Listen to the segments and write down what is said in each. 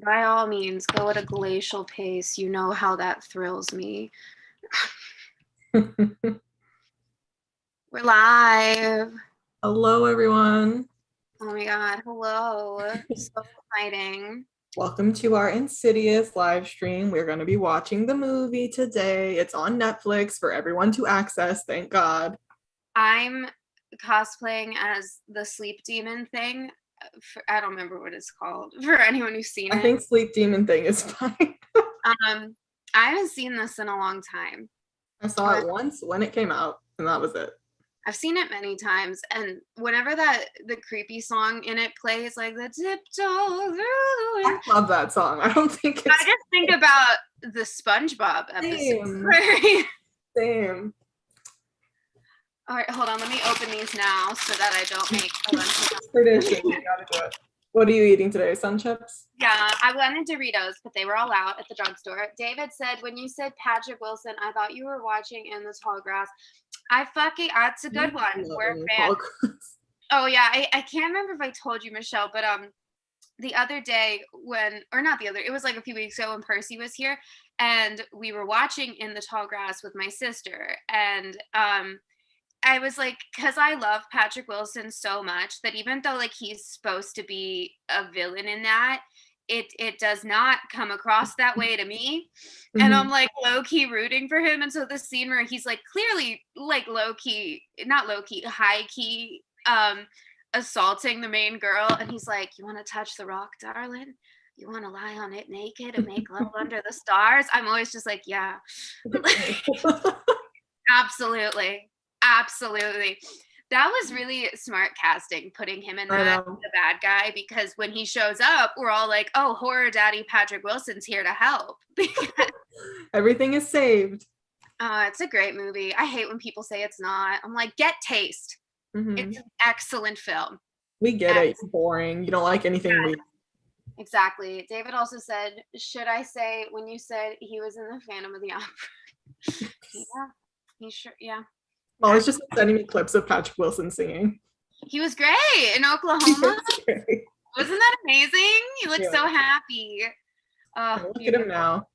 By all means, go at a glacial pace. You know how that thrills me. We're live. Hello, everyone. Oh my God. Hello. So exciting. Welcome to our Insidious live stream. We're going to be watching the movie today. It's on Netflix for everyone to access, thank God. I'm cosplaying as the sleep demon thing. I don't remember what it's called for anyone who's seen it. I think Sleep Demon thing is fine. I haven't seen this in a long time. I saw it once when it came out, and that was it. I've seen it many times, and whenever the creepy song in it plays, like the tiptoe through. I love that song. I don't think it's. I just think about the SpongeBob episode. Same. All right, hold on. Let me open these now so that I don't make a bunch of tradition. You gotta do it. What are you eating today? Sun chips? Yeah, I wanted Doritos, but they were all out at the drugstore. David said, when you said Patrick Wilson, I thought you were watching In the Tall Grass. That's a good one. We're fans. Oh yeah, I can't remember if I told you, Michelle, but the other day it was like a few weeks ago when Percy was here, and we were watching In the Tall Grass with my sister, and I was like, because I love Patrick Wilson so much that even though like he's supposed to be a villain in that, it does not come across that way to me. Mm-hmm. And I'm like low-key rooting for him. And so the scene where he's like clearly like high-key assaulting the main girl, and he's like, you want to touch the rock, darling? You want to lie on it naked and make love under the stars? I'm always just like, yeah. Absolutely. That was really smart casting, putting him in that, the bad guy, because when he shows up, we're all like, oh, horror daddy Patrick Wilson's here to help. Everything is saved. It's a great movie. I hate when people say it's not. I'm like, get taste. Mm-hmm. It's an excellent film. We get it. It's boring. You don't like anything weird. Exactly. David also said, should I say when you said he was in the Phantom of the Opera? Yeah. Well, it's just sending me clips of Patrick Wilson singing. He was great in Oklahoma. Wasn't that amazing? He looked so happy. Look at him now.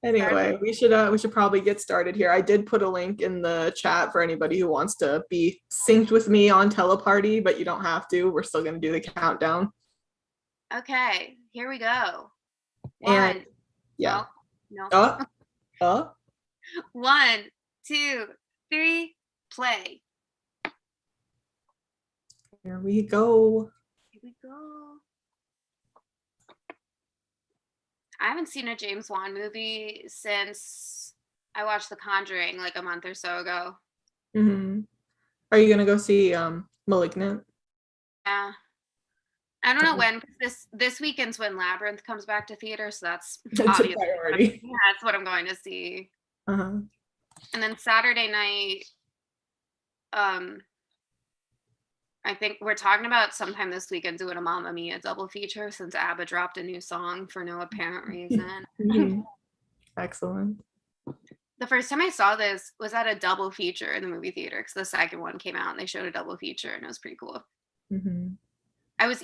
Anyway, we should probably get started here. I did put a link in the chat for anybody who wants to be synced with me on Teleparty, but you don't have to. We're still going to do the countdown. Okay, here we go. And yeah. No. 1, 2, 3, play. Here we go. I haven't seen a James Wan movie since I watched The Conjuring like a month or so ago. Mm-hmm. Are you gonna go see Malignant? Yeah. I don't know when, because this weekend's when Labyrinth comes back to theater, so that's obviously a priority. Yeah, that's what I'm going to see. Uh-huh. And then Saturday night, I think we're talking about sometime this weekend doing a Mamma Mia double feature, since ABBA dropped a new song for no apparent reason. Mm-hmm. Excellent. The first time I saw this was at a double feature in the movie theater, because the second one came out and they showed a double feature, and it was pretty cool. Mm-hmm. I was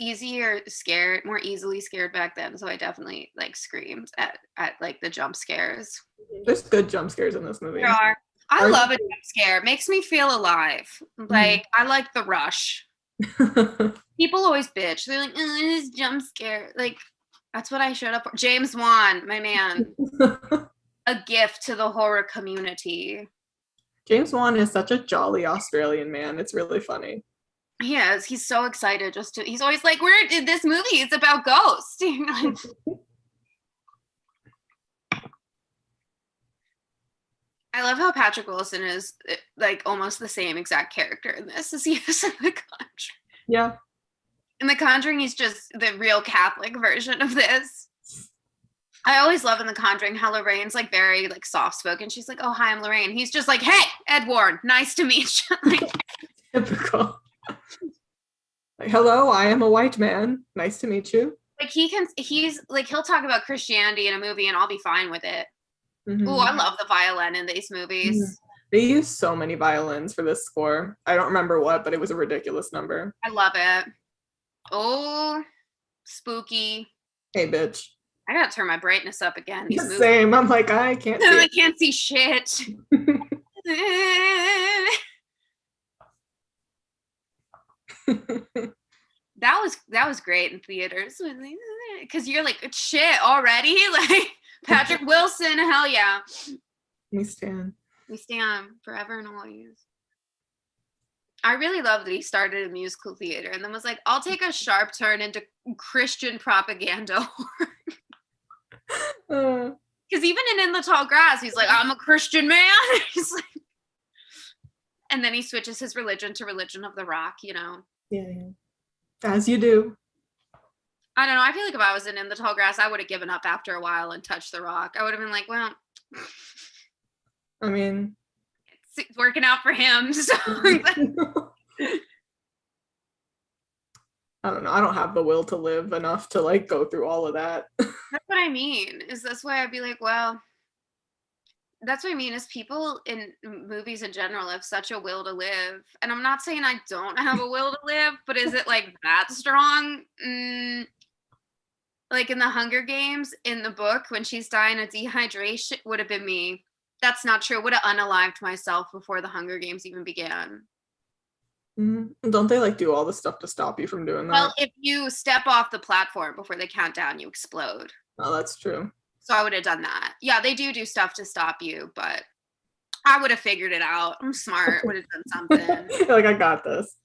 more easily scared back then, so I definitely like screamed at like the jump scares. There's good jump scares in this movie. There are. I love a jump scare. It makes me feel alive. Like, I like the rush. People always bitch. They're like, oh, it is jump scare. Like, that's what I showed up for. James Wan, my man. A gift to the horror community. James Wan is such a jolly Australian man. It's really funny. He is. He's so excited he's always like, where did this movie? It's about ghosts. I love how Patrick Wilson is like almost the same exact character in this as he is in The Conjuring. Yeah. In The Conjuring, he's just the real Catholic version of this. I always love in The Conjuring how Lorraine's like very like soft-spoken. She's like, oh, hi, I'm Lorraine. He's just like, hey, Ed Warren, nice to meet you. Like, typical. Like, hello, I am a white man. Nice to meet you. Like he'll talk about Christianity in a movie and I'll be fine with it. Mm-hmm. Ooh, I love the violin in these movies. Mm-hmm. They use so many violins for this score. I don't remember what, but it was a ridiculous number. I love it. Oh, spooky. Hey, bitch. I gotta turn my brightness up again. These movies. Same. I'm like, I can't see I it. can't see shit. that was great in theaters because you're like shit already. Like Patrick Wilson, hell yeah. We stand forever and always. I really love that he started a musical theater and then was like, I'll take a sharp turn into Christian propaganda. Because even in the Tall Grass, he's like, I'm a Christian man. He's like, and then he switches his religion to Religion of the Rock, you know. Yeah. As you do. I don't know. I feel like if I was in the Tall Grass, I would have given up after a while and touched the rock. I would have been like, well, I mean, it's working out for him. So. I don't know. I don't have the will to live enough to like go through all of that. That's what I mean. That's why I'd be like, well, that's what I mean is people in movies in general have such a will to live. And I'm not saying I don't have a will to live, but is it like that strong? Like in the Hunger Games, in the book, when she's dying of dehydration, would have been me. That's not true. Would have unalived myself before the Hunger Games even began. Don't they like do all the stuff to stop you from doing that? Well, if you step off the platform before they count down, you explode. Oh, that's true. So I would have done that. Yeah, they do stuff to stop you, but I would have figured it out. I'm smart. Would have done something. Like, I got this.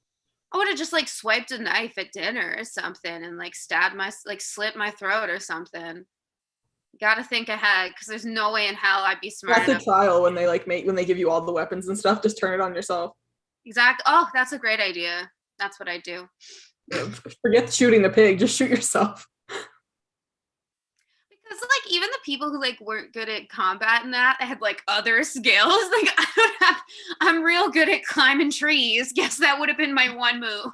I would have just like swiped a knife at dinner or something and like slit my throat or something. Got to think ahead because there's no way in hell I'd be smart. That's a trial when they give you all the weapons and stuff. Just turn it on yourself. Exactly. Oh, that's a great idea. That's what I do. Yeah, forget shooting the pig. Just shoot yourself. Because like even the people who like weren't good at combat and that had like other skills. Like I'm real good at climbing trees. Guess that would have been my one move.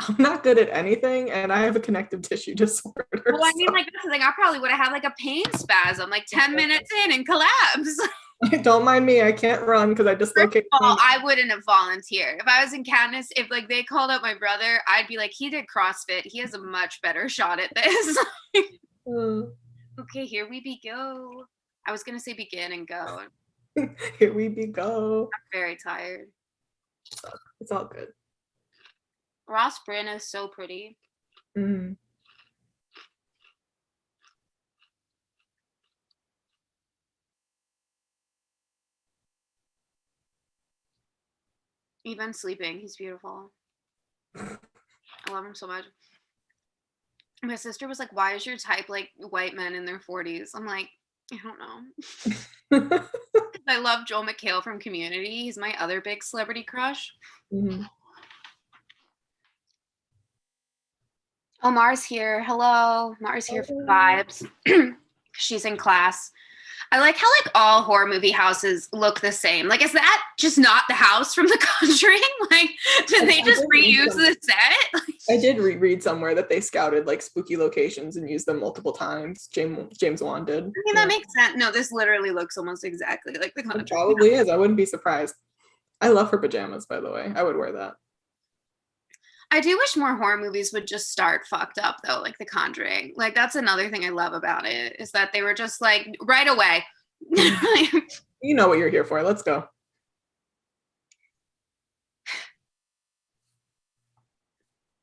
I'm not good at anything, and I have a connective tissue disorder. Well, I mean, like that's the thing. I probably would have had like a pain spasm, like 10 minutes in and collapse. Don't mind me. I can't run because I dislocated. Well, I wouldn't have volunteered if I was in Katniss. If like they called up my brother, I'd be like, he did CrossFit. He has a much better shot at this. Okay, here we go. I was gonna say begin and go. Here we go. I'm very tired. It's all good. Ross Bryn is so pretty. Mm. Even sleeping, he's beautiful. I love him so much. My sister was like, why is your type like white men in their 40s? I'm like, I don't know. I love Joel McHale from Community. He's my other big celebrity crush. Mm-hmm. Oh, Mars here. Hello. Mars here for the vibes. She's in class. I like how like all horror movie houses look the same. Like, is that just not the house from The Conjuring? Like, did they just reuse the set? I did read somewhere that they scouted like spooky locations and used them multiple times. James Wan did. I mean, that makes sense. No, this literally looks almost exactly like The Conjuring. It probably is. I wouldn't be surprised. I love her pajamas, by the way. I would wear that. I do wish more horror movies would just start fucked up though, like The Conjuring. Like that's another thing I love about it is that they were just like right away. You know what you're here for. Let's go.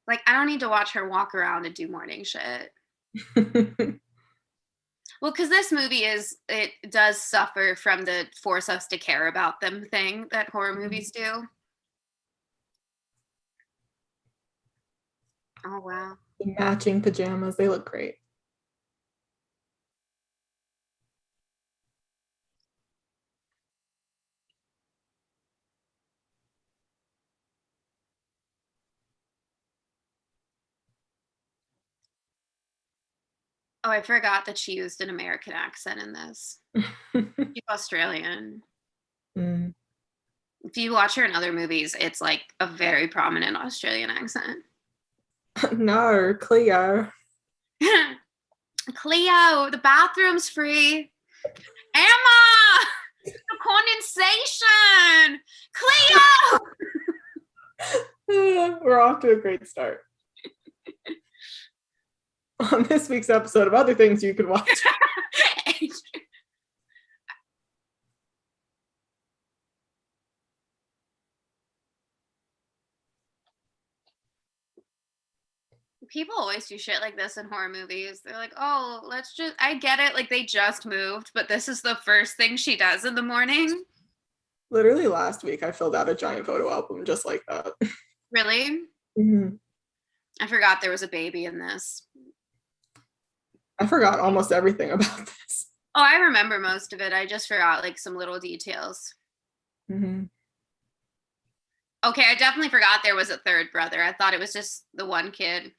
Like I don't need to watch her walk around and do morning shit. Well, because this movie it does suffer from the force us to care about them thing that horror movies do. Oh, wow. The matching pajamas. They look great. Oh, I forgot that she used an American accent in this. She's Australian. Mm. If you watch her in other movies, it's like a very prominent Australian accent. No, Cleo. Cleo, the bathroom's free. Emma, the condensation. Cleo. We're off to a great start. on this week's episode of other things you could watch. People always do shit like this in horror movies. They're like, oh, I get it. Like, they just moved, but this is the first thing she does in the morning. Literally last week, I filled out a giant photo album just like that. Really? Mm-hmm. I forgot there was a baby in this. I forgot almost everything about this. Oh, I remember most of it. I just forgot like some little details. Mm-hmm. Okay, I definitely forgot there was a third brother. I thought it was just the one kid.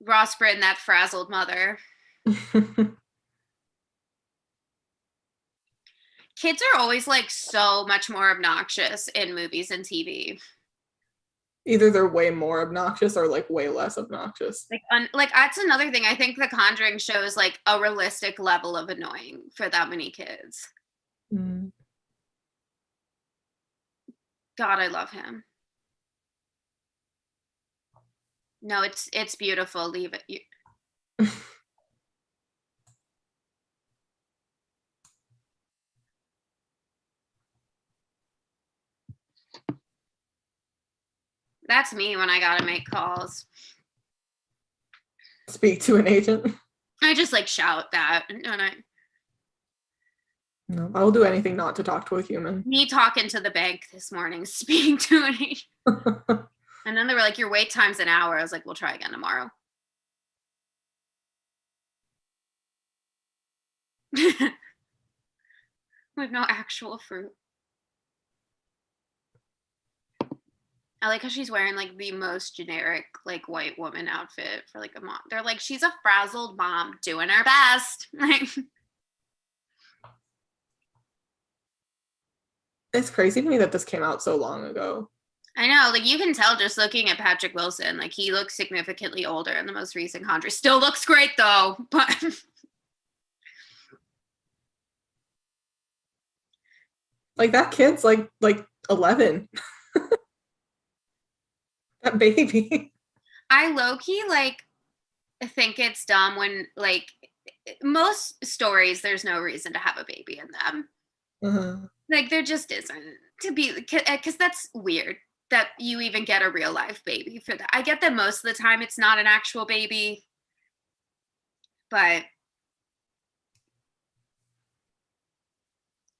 Ross Britton, that frazzled mother. Kids are always like so much more obnoxious in movies and TV. Either they're way more obnoxious or like way less obnoxious. Like that's another thing. I think The Conjuring shows like a realistic level of annoying for that many kids. Mm. God, I love him. No, it's beautiful. Leave it. That's me when I gotta make calls. Speak to an agent. I just like shout that, and No, I will do anything not to talk to a human. Me talking to the bank this morning, speaking to an agent. And then they were like, your wait time's an hour. I was like, we'll try again tomorrow. With no actual fruit. I like how she's wearing like the most generic like white woman outfit for like a mom. They're like, she's a frazzled mom doing her best. Like, it's crazy to me that this came out so long ago. I know, like you can tell just looking at Patrick Wilson, like he looks significantly older in the most recent Conjuring. Still looks great though, but like that kid's like 11. That baby. I low-key like think it's dumb when like most stories there's no reason to have a baby in them. Uh-huh. Like there just isn't to be because that's weird that you even get a real life baby for that. I get that most of the time it's not an actual baby, but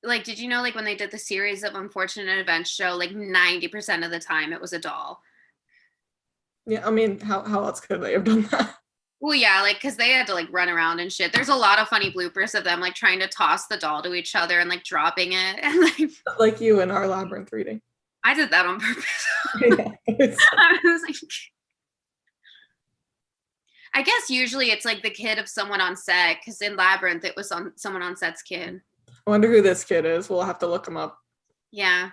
like did you know like when they did the series of unfortunate events show like 90% of the time it was a doll? Yeah, I mean, how else could they have done that? Well, yeah, like because they had to like run around and shit. There's a lot of funny bloopers of them like trying to toss the doll to each other and like dropping it and like you in our labyrinth reading. I did that on purpose. Yeah, I was like, I guess usually it's like the kid of someone on set because in Labyrinth it was on someone on set's kid. I wonder who this kid is. We'll have to look him up. Yeah.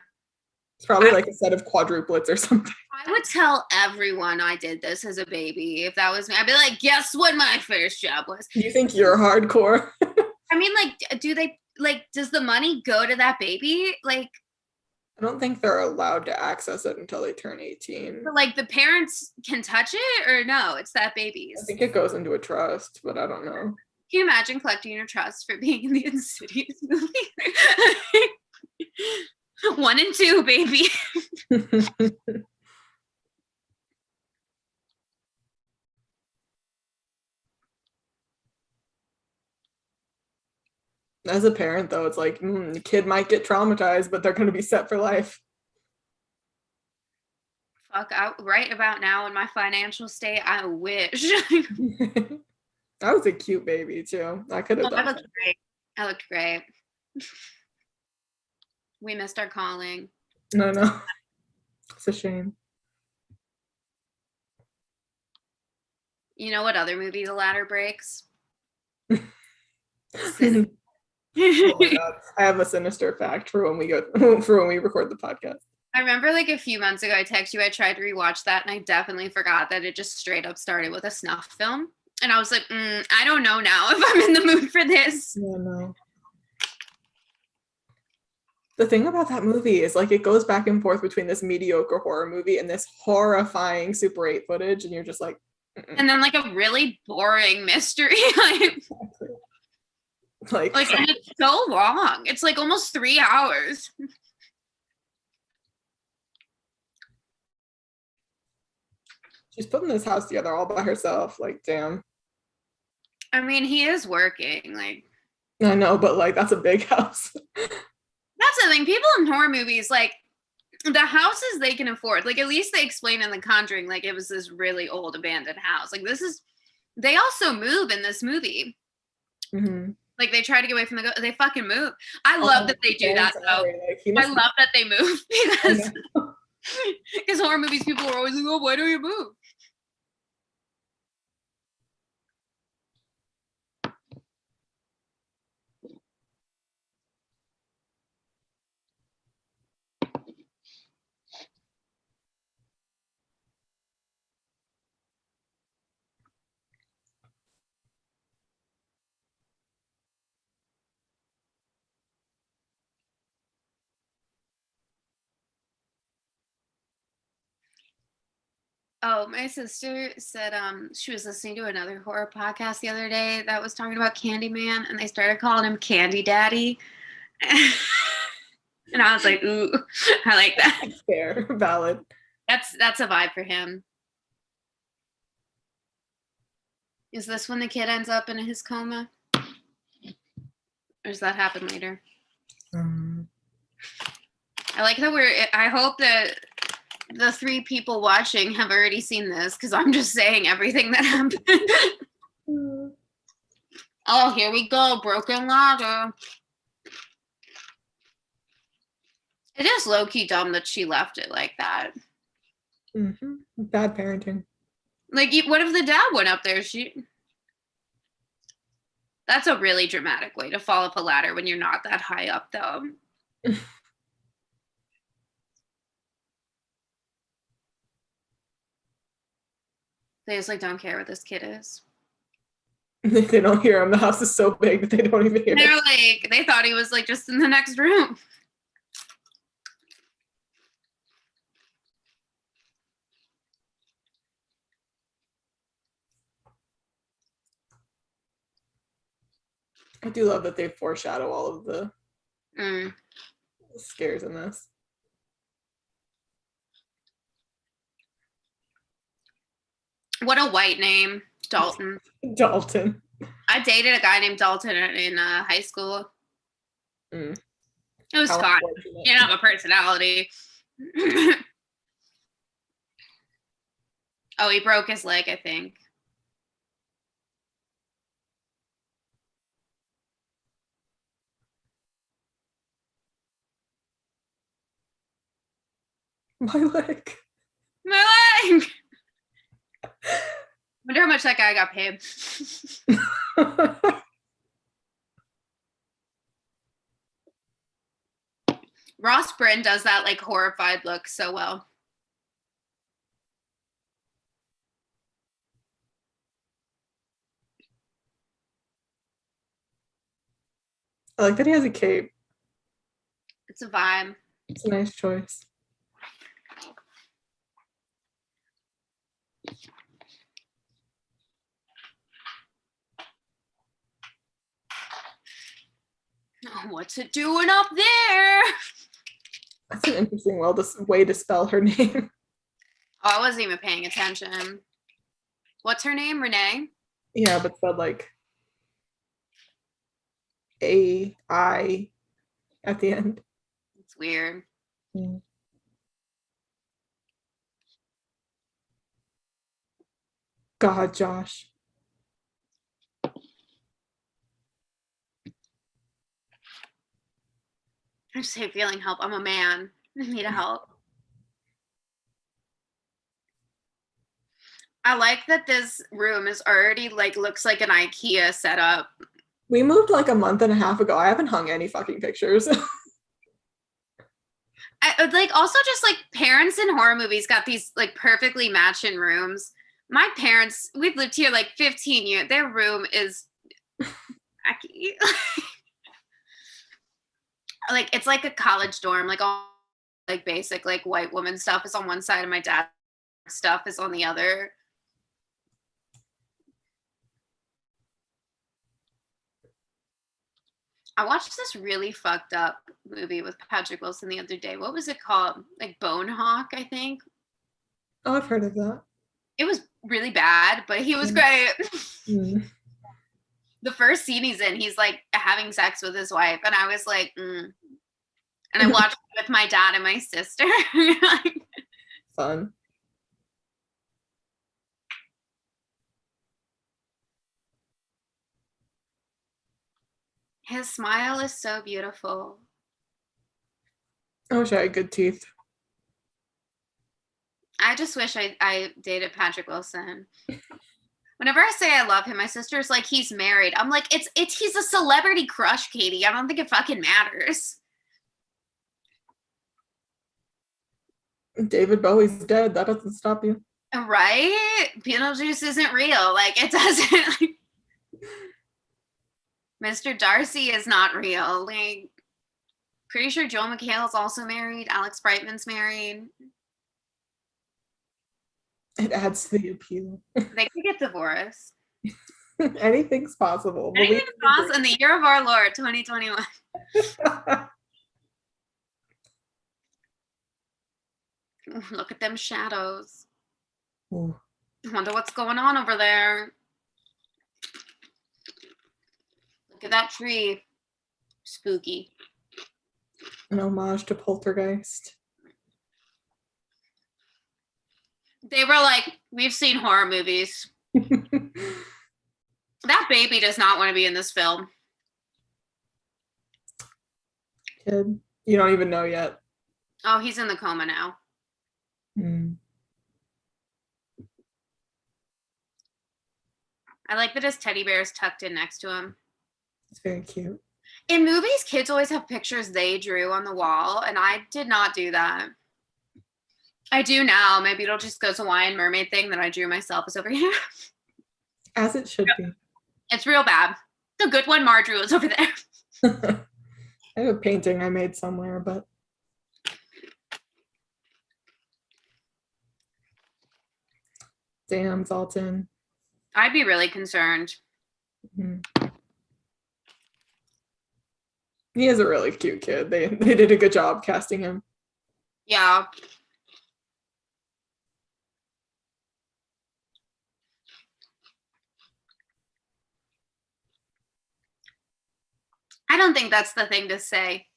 It's probably like a set of quadruplets or something. I would tell everyone I did this as a baby. If that was me, I'd be like, guess what my first job was? You think you're hardcore? I mean, like, does the money go to that baby? Like, I don't think they're allowed to access it until they turn 18. But like the parents can touch it or no, it's that baby's. I think it goes into a trust, but I don't know. Can you imagine collecting your trust for being in the Insidious movie? 1 and 2, baby. As a parent, though, it's like, the kid might get traumatized, but they're going to be set for life. Fuck, right about now in my financial state, I wish. That was a cute baby, too. I could have done that. Great. I looked great. We missed our calling. No. It's a shame. You know what other movie the ladder breaks? Oh my God. I have a sinister fact for when we record the podcast. I remember like a few months ago I texted you, I tried to rewatch that and I definitely forgot that it just straight up started with a snuff film. And I was like, I don't know now if I'm in the mood for this. Yeah, no. The thing about that movie is like it goes back and forth between this mediocre horror movie and this horrifying Super 8 footage, and you're just like, mm-mm. And then like a really boring mystery. like and it's so long. It's like almost 3 hours. She's putting this house together all by herself. Like, damn. I mean, he is working. Like, I know, but like that's a big house. That's the thing. People in horror movies, like, the houses they can afford. Like, at least they explain in The Conjuring, like, it was this really old abandoned house. Like, this is, they also move in this movie. Mm-hmm. Like, they try to get away from the they fucking move. I love that they do that, though. Like, I love that they move because horror movies, people are always like, oh, why do you move? Oh, my sister said she was listening to another horror podcast the other day that was talking about Candyman, and they started calling him Candy Daddy. And I was like, ooh, I like that. Fair, valid. That's a vibe for him. Is this when the kid ends up in his coma? Or does that happen later? I like that I hope that the 3 people watching have already seen this, because I'm just saying everything that happened. Oh, here we go. Broken ladder. It is low-key dumb that she left it like that. Mm-hmm. Bad parenting. Like, what if the dad went up there? That's a really dramatic way to fall up a ladder when you're not that high up, though. They just like don't care what this kid is. They don't hear him. The house is so big that they don't even hear him. They're like, they thought he was like just in the next room. I do love that they foreshadow all of the scares in this. What a white name, Dalton. Dalton. I dated a guy named Dalton in high school. It was fun. You didn't have a personality. Oh, he broke his leg, I think. My leg. My leg! Wonder how much that guy got paid. Ross Bryn does that like horrified look so well. I like that he has a cape. It's a vibe. It's a nice choice. Oh, what's it doing up there? That's an interesting way to spell her name. Oh, I wasn't even paying attention. What's her name? Renee? Yeah, but spelled like A-I at the end. It's weird. Yeah. God, Josh. I just hate feeling help. I'm a man. I need help. I like that this room is already like looks like an IKEA setup. We moved like a month and a half ago. I haven't hung any fucking pictures. Like also just like parents in horror movies got these like perfectly matching rooms. My parents, we've lived here like 15 years. Their room is wacky. like it's like a college dorm, like all like basic like white woman stuff is on one side and my dad's stuff is on the other. I watched this really fucked up movie with Patrick Wilson the other day. What was it called? Like Bone Hawk, I think. Oh, I've heard of that. It was really bad, but he was great. The first scene he's in, he's like having sex with his wife, and I was like, And I watched it with my dad and my sister. Fun. His smile is so beautiful. I wish I had good teeth. I just wish I dated Patrick Wilson. Whenever I say I love him, my sister's like, he's married. I'm like, he's a celebrity crush, Katie. I don't think it fucking matters. David Bowie's dead. That doesn't stop you. Right? Beetlejuice isn't real. Like, it doesn't. Mr. Darcy is not real. Like, pretty sure Joel McHale's also married. Alex Brightman's married. It adds to the appeal. They could get divorced. Anything's possible. Anything's possible in the year of our Lord, 2021. Look at them shadows. Ooh. I wonder what's going on over there. Look at that tree. Spooky. An homage to Poltergeist. They were like, we've seen horror movies. That baby does not want to be in this film. Kid, you don't even know yet. Oh, he's in the coma now. I like that his teddy bear is tucked in next to him. It's very cute. In movies, kids always have pictures they drew on the wall, and I did not do that. I do now. My Beetlejuice Goes Hawaiian mermaid thing that I drew myself is over here. As it should be. It's real bad. The good one Mar drew is over there. I have a painting I made somewhere, but damn, Zalton. I'd be really concerned. He is a really cute kid. They did a good job casting him. Yeah. I don't think that's the thing to say.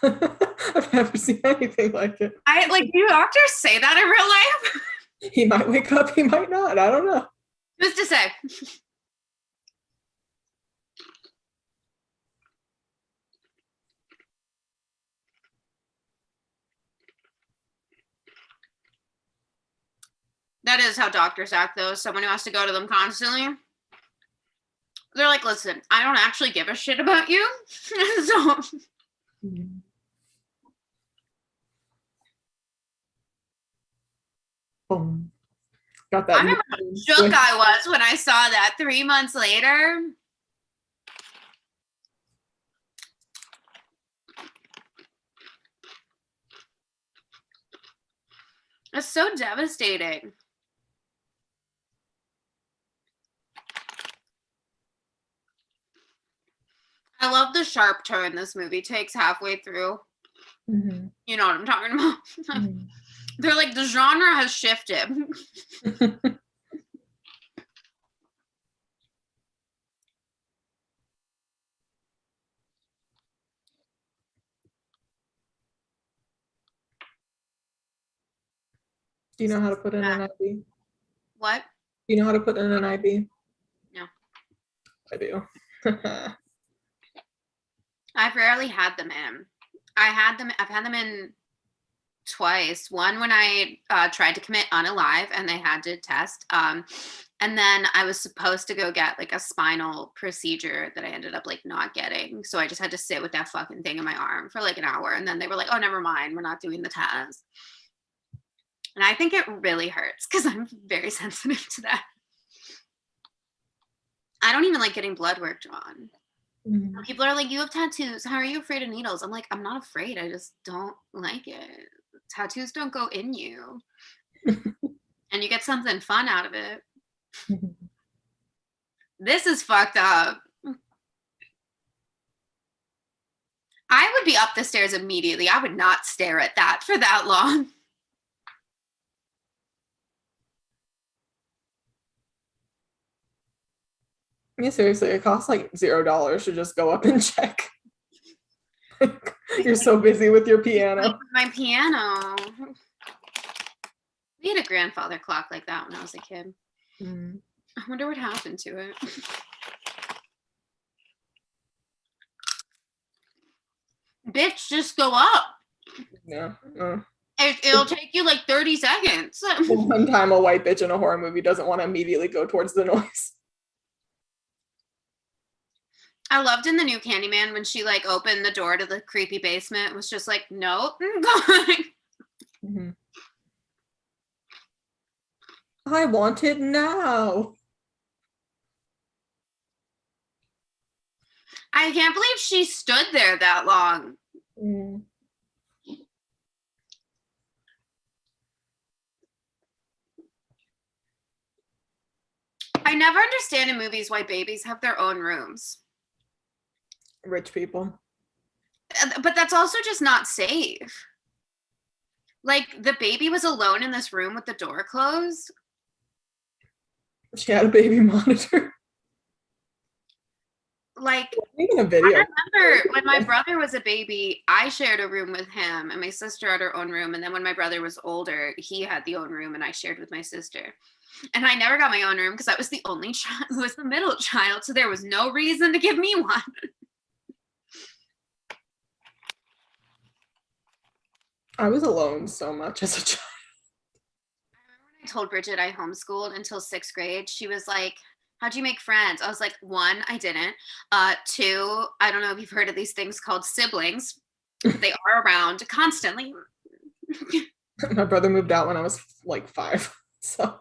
I've never seen anything like it. Do doctors say that in real life? He might wake up, he might not. I don't know. Who's to say? That is how doctors act, though. Someone who has to go to them constantly. They're like, listen, I don't actually give a shit about you. So. Boom. Got that. I remember how shook I was when I saw that 3 months later. It's so devastating. I love the sharp turn this movie takes halfway through. You know what I'm talking about. They're like, the genre has shifted. Do you know how to put in an IB? What? Do you know how to put in an IB? No. I do. I've rarely had them in. I've had them in twice. One when I tried to commit unalive and they had to test. And then I was supposed to go get like a spinal procedure that I ended up like not getting. So I just had to sit with that fucking thing in my arm for like an hour. And then they were like, oh, never mind. We're not doing the test. And I think it really hurts because I'm very sensitive to that. I don't even like getting blood work drawn. Mm. People are like, you have tattoos. How are you afraid of needles? I'm like, I'm not afraid. I just don't like it. Tattoos don't go in you. And you get something fun out of it. This is fucked up. I would be up the stairs immediately. I would not stare at that for that long. Yeah, seriously, it costs like $0 to just go up and check. You're so busy with your piano. My piano. We had a grandfather clock like that when I was a kid. Mm. I wonder what happened to it. Bitch, just go up. Yeah. It'll take you like 30 seconds. One time a white bitch in a horror movie doesn't want to immediately go towards the noise. I loved in the new Candyman when she like opened the door to the creepy basement. It was just like, nope. Mm-hmm. I want it now. I can't believe she stood there that long. Mm. I never understand in movies why babies have their own rooms. Rich people. But that's also just not safe. Like the baby was alone in this room with the door closed. She had a baby monitor. Like Even a video. I remember when my brother was a baby, I shared a room with him, and my sister had her own room. And then when my brother was older, he had the own room, and I shared with my sister. And I never got my own room because I was the only child, who was the middle child, so there was no reason to give me one. I was alone so much as a child. I told Bridget I homeschooled until 6th grade. She was like, how'd you make friends? I was like, 1, I didn't. 2, I don't know if you've heard of these things called siblings. They are around constantly. My brother moved out when I was like 5. So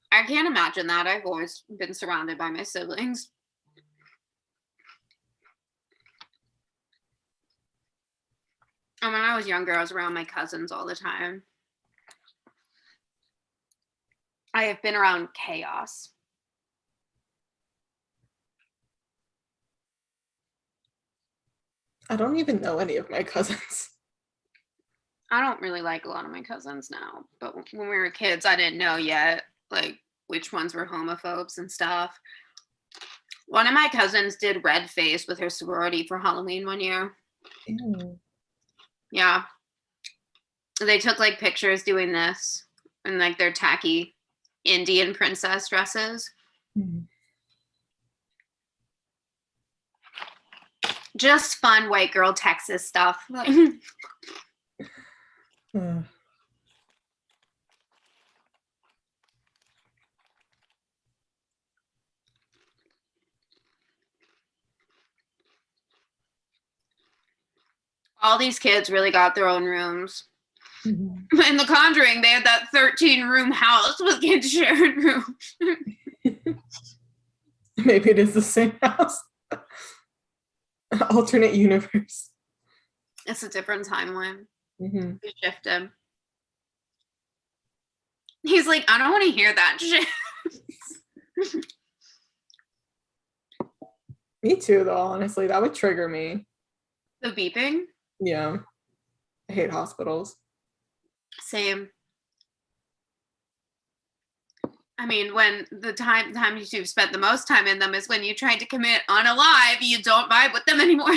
I can't imagine that. I've always been surrounded by my siblings. And when I was younger, I was around my cousins all the time. I have been around chaos. I don't even know any of my cousins. I don't really like a lot of my cousins now, but when we were kids, I didn't know yet, like, which ones were homophobes and stuff. One of my cousins did red face with her sorority for Halloween one year. Ew. Yeah. They took like pictures doing this in like their tacky Indian princess dresses. Mm. Just fun white girl Texas stuff. All these kids really got their own rooms. Mm-hmm. In The Conjuring, they had that 13-room house with kids sharing rooms. Maybe it is the same house. Alternate universe. It's a different timeline. Mm-hmm. They shifted. He's like, I don't want to hear that shit. Me too, though, honestly. That would trigger me. The beeping? Yeah. I hate hospitals. Same. I mean, when the time you've spent the most time in them is when you tried to commit unalive, you don't vibe with them anymore.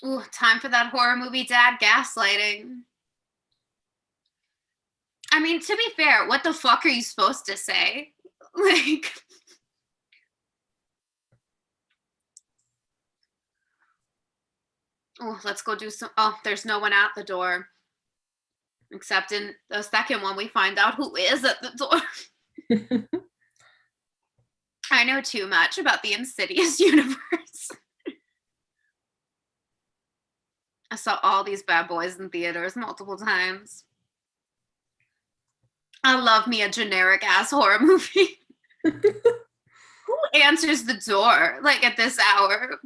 Ooh, time for that horror movie dad gaslighting. I mean, to be fair, what the fuck are you supposed to say? Like, oh, let's go do some. Oh, there's no one at the door. Except in the second one, we find out who is at the door. I know too much about the Insidious universe. I saw all these bad boys in theaters multiple times. I love me a generic ass horror movie. Who answers the door like at this hour?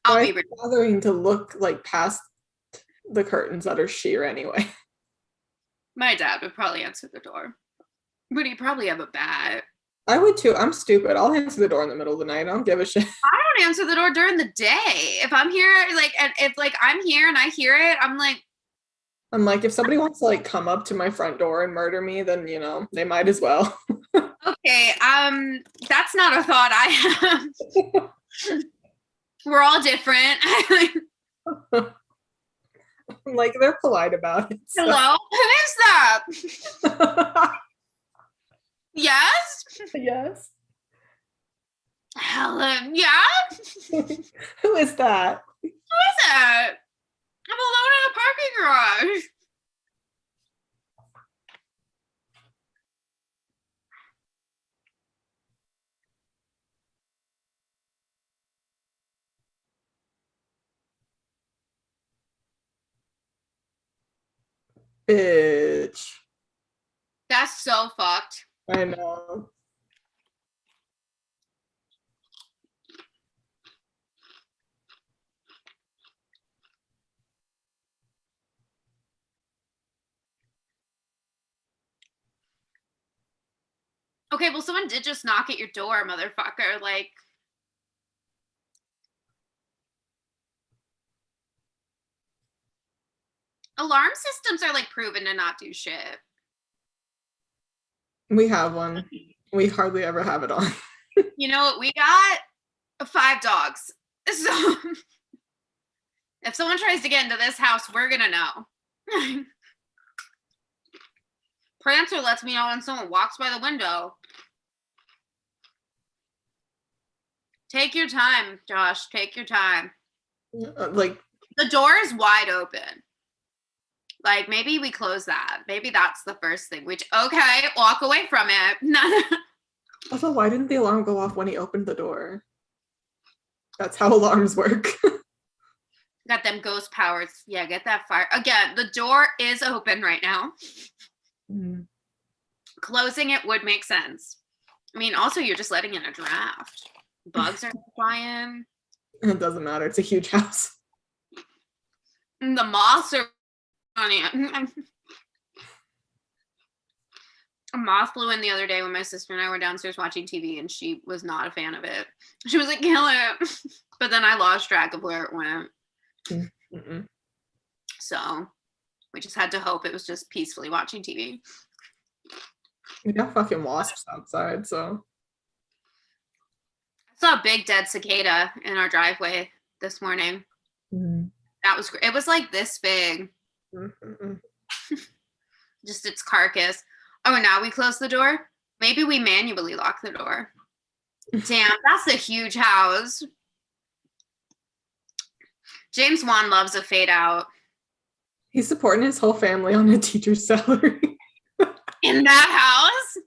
Why are you bothering to look like past the curtains that are sheer anyway? My dad would probably answer the door, but he'd probably have a bat. I would too. I'm stupid. I'll answer the door in the middle of the night. I don't give a shit. I don't answer the door during the day. If I'm here, like, and if like I'm here and I hear it, I'm like, if somebody wants to like come up to my front door and murder me, then you know they might as well. Okay, that's not a thought I have. We're all different. Like they're polite about it. So. Hello, who is that? Yes. Yes. Helen. Yeah. Who is that? Who is that? I'm alone in a parking garage. Bitch. That's so fucked. I know. Okay, well, someone did just knock at your door, motherfucker. Like, alarm systems are like proven to not do shit. We have one. We hardly ever have it on. You know what? We got 5 dogs. So if someone tries to get into this house, we're gonna know. Prancer lets me know when someone walks by the window. Take your time, Josh. Take your time. Like the door is wide open. Like maybe we close that. Maybe that's the first thing. Okay, walk away from it. Also, why didn't the alarm go off when he opened the door? That's how alarms work. Got them ghost powers. Yeah, get that fire. Again, the door is open right now. Mm. Closing it would make sense. I mean, also you're just letting in a draft. Bugs are flying. It doesn't matter. It's a huge house. And the moths are on it. A moth flew in the other day when my sister and I were downstairs watching TV, and she was not a fan of it. She was like, kill it. But then I lost track of where it went. Mm-mm. So we just had to hope it was just peacefully watching TV. We got fucking wasps outside, so. I saw a big dead cicada in our driveway this morning. Mm-hmm. That was great. It was like this big. Mm-hmm. Just its carcass. Oh, now we close the door? Maybe we manually lock the door. Damn, that's a huge house. James Wan loves a fade out. He's supporting his whole family on a teacher's salary. In that house?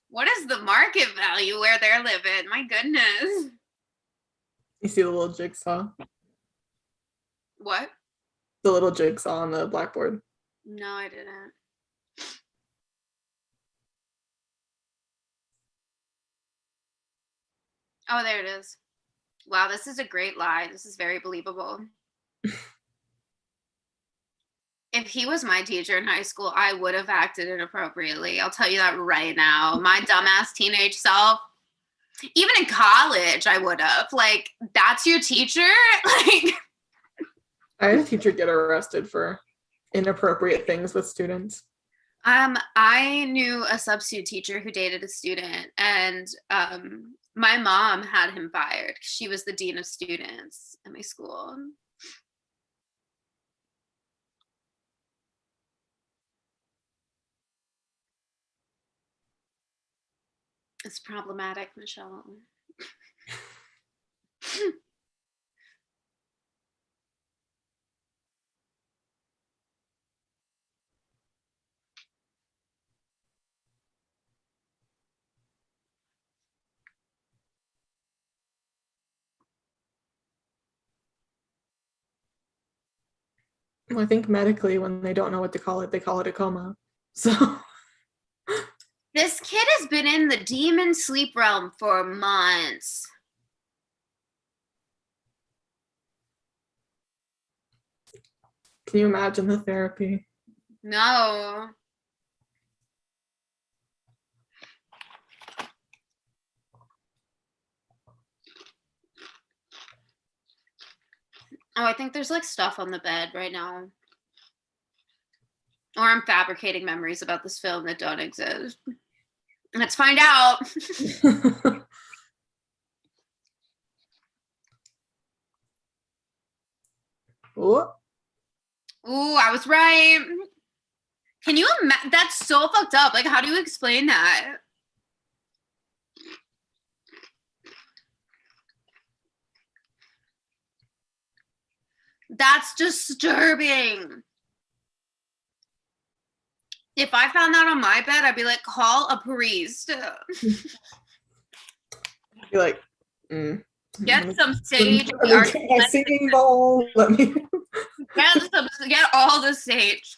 What is the market value where they're living? My goodness. You see the little jigsaw? What? The little jigsaw on the blackboard. No, I didn't. Oh, there it is. Wow, this is a great lie. This is very believable. If he was my teacher in high school, I would have acted inappropriately. I'll tell you that right now. My dumbass teenage self, even in college, I would have. Like, that's your teacher? Like, I had a teacher get arrested for inappropriate things with students. I knew a substitute teacher who dated a student, and my mom had him fired. She was the dean of students at my school. It's problematic, Michelle. I think medically, when they don't know what to call it, they call it a coma. So this kid has been in the demon sleep realm for months. Can you imagine the therapy? No. Oh, I think there's like stuff on the bed right now. Or I'm fabricating memories about this film that don't exist. Let's find out. Ooh, I was right. Can you imagine? That's so fucked up. Like, how do you explain that? That's disturbing. If I found that on my bed, I'd be like, call a priest. you're like, get some sage. My singing bowl. Let me get all the sage.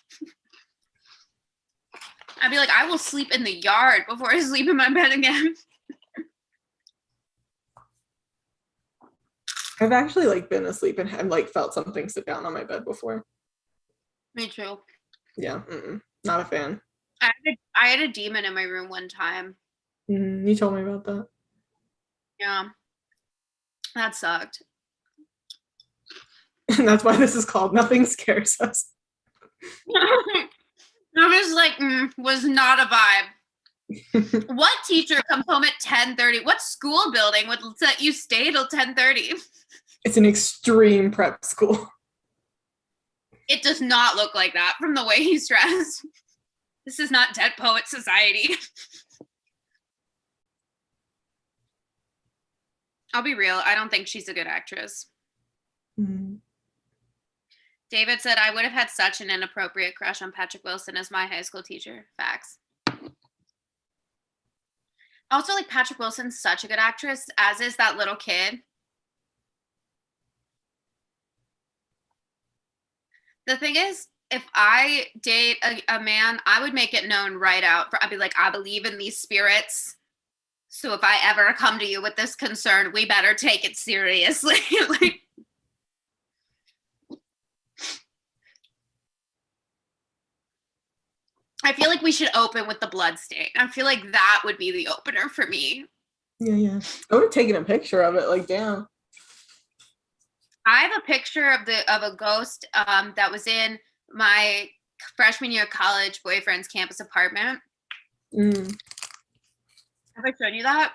I'd be like, I will sleep in the yard before I sleep in my bed again. I've actually like been asleep and like felt something sit down on my bed before. Me too. Yeah, not a fan. I had a demon in my room one time. You told me about that. Yeah, that sucked. And that's why this is called Nothing Scares Us. I was like, was not a vibe. What teacher comes home at 10:30? What school building would let you stay till 10:30? It's an extreme prep school. It does not look like that from the way he's dressed. This is not Dead Poet Society. I'll be real. I don't think she's a good actress. David said, I would have had such an inappropriate crush on Patrick Wilson as my high school teacher. Facts. Also, like, Patrick Wilson's such a good actress, as is that little kid. The thing is, if I date a man, I would make it known right out. I'd be like, I believe in these spirits. So if I ever come to you with this concern, we better take it seriously. Like, I feel like we should open with the blood stain. I feel like that would be the opener for me. Yeah. I would have taken a picture of it. Like, damn. I have a picture of a ghost that was in my freshman year of college boyfriend's campus apartment. Have I shown you that?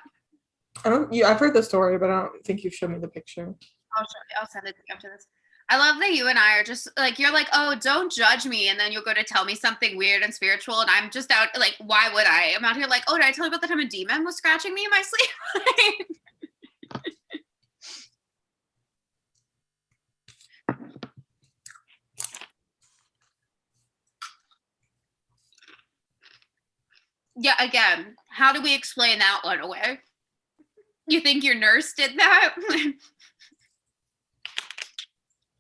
I've heard the story, but I don't think you've shown me the picture. I'll send it to you after this. I love that you and I are just like, you're like, oh, don't judge me. And then you'll go to tell me something weird and spiritual. And I'm just out like, why would I? I'm out here like, oh, did I tell you about the time a demon was scratching me in my sleep? Yeah, again, how do we explain that one away? You think your nurse did that?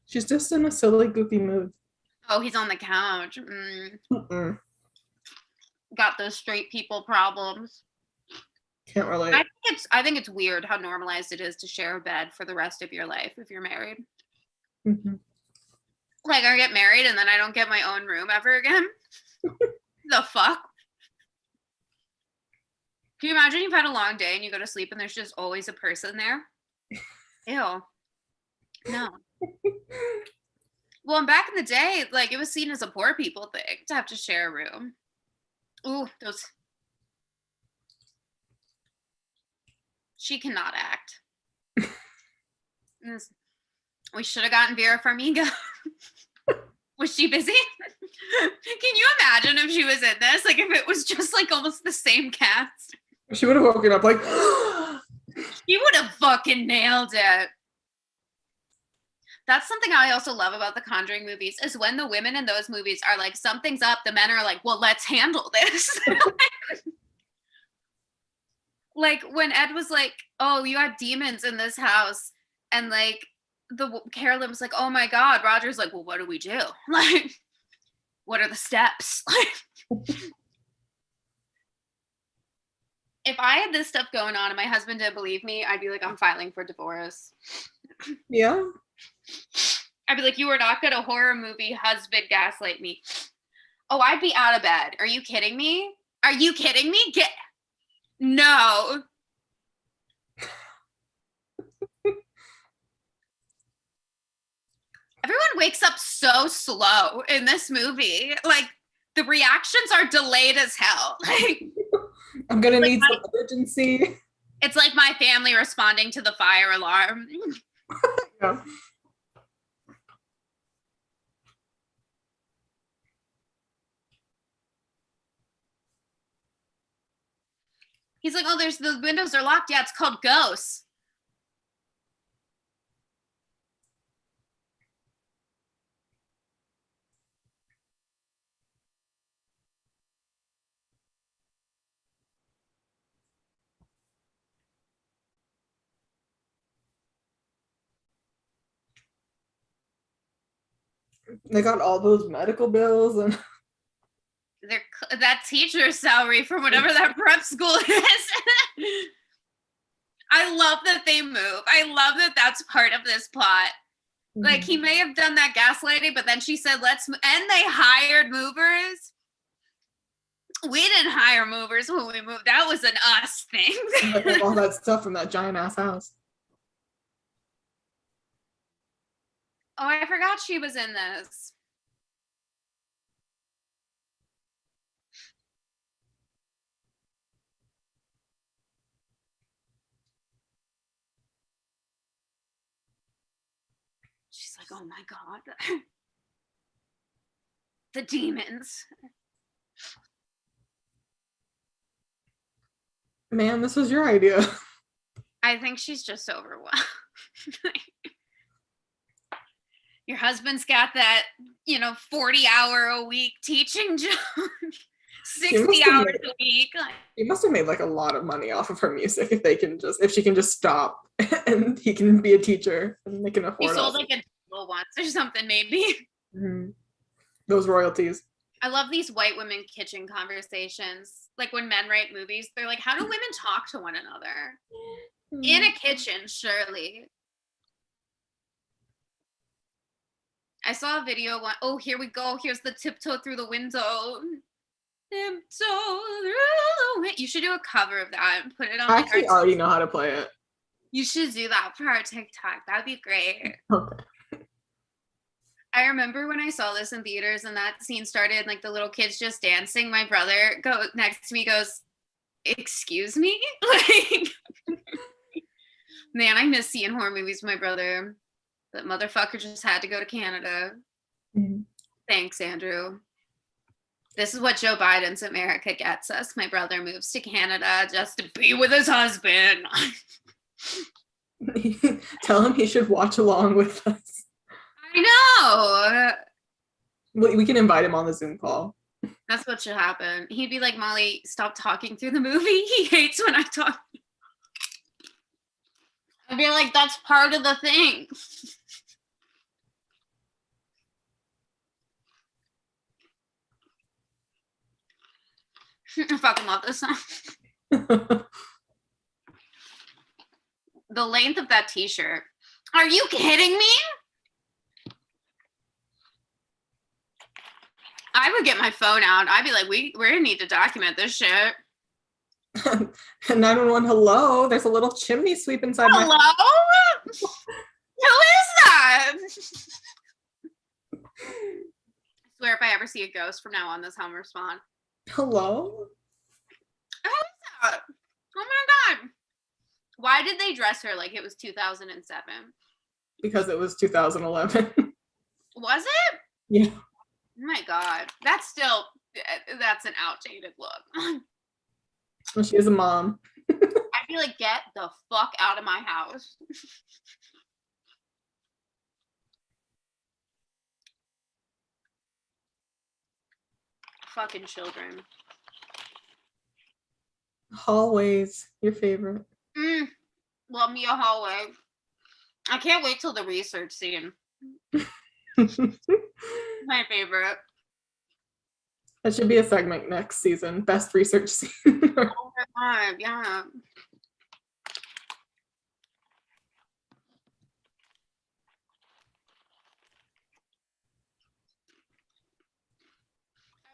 She's just in a silly, goofy mood. Oh, he's on the couch. Got those straight people problems. Can't relate. I think it's weird how normalized it is to share a bed for the rest of your life if you're married. Like, I get married and then I don't get my own room ever again. The fuck? Can you imagine you've had a long day and you go to sleep and there's just always a person there? Ew. No. Well, and back in the day, like, it was seen as a poor people thing to have to share a room. Ooh, those. She cannot act. We should have gotten Vera Farmiga. Was she busy? Can you imagine if she was in this? Like, if it was just like almost the same cast. She would have woken up like. She would have fucking nailed it. That's something I also love about the Conjuring movies is when the women in those movies are like, something's up, the men are like, well, let's handle this. Like when Ed was like, oh, you have demons in this house. And like Carolyn was like, oh my God. Roger's like, well, what do we do? Like, what are the steps? If I had this stuff going on and my husband didn't believe me, I'd be like, I'm filing for divorce. Yeah. I'd be like, you are not going to horror movie husband gaslight me. Oh, I'd be out of bed. Are you kidding me? Are you kidding me? No. Everyone wakes up so slow in this movie. Like, the reactions are delayed as hell. Like, I'm gonna need some urgency. It's like my family responding to the fire alarm. Yeah. He's like, oh, the windows are locked. Yeah, it's called ghosts. They got all those medical bills and that teacher's salary from whatever that prep school is. I love that they move. I love that that's part of this plot. Mm-hmm. Like, he may have done that gaslighting, but then she said, and they hired movers. We didn't hire movers when we moved. That was an us thing. Like all that stuff from that giant ass house. Oh, I forgot she was in this. She's like, oh my God. The demons. Man, this was your idea. I think she's just overwhelmed. Your husband's got that, 40-hour-a-week teaching job. 60 hours a week. He must have made like a lot of money off of her music if she can just stop and he can be a teacher and they can afford it. He sold like a deal once or something, maybe. Mm-hmm. Those royalties. I love these white women kitchen conversations. Like when men write movies, they're like, how do women talk to one another? Mm-hmm. In a kitchen, surely. I saw a video. Oh, here we go. Here's the tiptoe through the window. You should do a cover of that and put it on. I actually already know how to play it. You should do that for our TikTok. That'd be great. Okay. I remember when I saw this in theaters and that scene started, like the little kids just dancing. My brother next to me goes, "Excuse me?" Like, man, I miss seeing horror movies with my brother. That motherfucker just had to go to Canada. Mm-hmm. Thanks, Andrew. This is what Joe Biden's America gets us. My brother moves to Canada just to be with his husband. Tell him he should watch along with us. I know. We can invite him on the Zoom call. That's what should happen. He'd be like, Molly, stop talking through the movie. He hates when I talk. I'd be like, that's part of the thing. I fucking love this song. The length of that t-shirt. Are you kidding me? I would get my phone out. I'd be like, we're gonna need to document this shit. 911, hello. There's a little chimney sweep inside my Hello? Who is that? I swear if I ever see a ghost from now on, that's how I'm respond. Hello? Who is that? Oh my God. Why did they dress her like it was 2007? Because it was 2011. Was it? Yeah. Oh my God. That's an outdated look. Well, she is a mom. I'd be like, get the fuck out of my house. Fucking children. Hallways, your favorite. Love me a hallway. I can't wait till the research scene. My favorite. That should be a segment next season. Best research scene. Oh my god, yeah.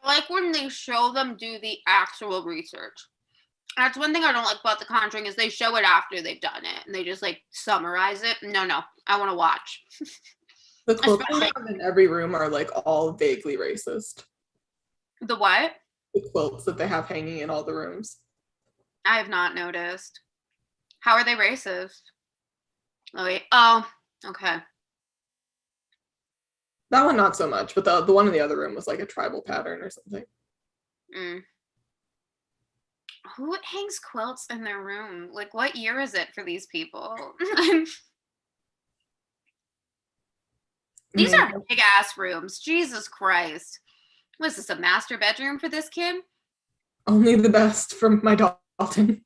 I like when they show them do the actual research. That's one thing I don't like about The Conjuring is they show it after they've done it and they just like summarize it. No, I want to watch. The quotes they have in every room are like all vaguely racist. The what? The quilts that they have hanging in all the rooms. I have not noticed. How are they racist? Oh wait. Oh, okay. That one not so much, but the one in the other room was like a tribal pattern or something. Who hangs quilts in their room? Like, what year is it for these people? These are big ass rooms. Jesus Christ. Was this a master bedroom for this kid? Only the best from my Dalton.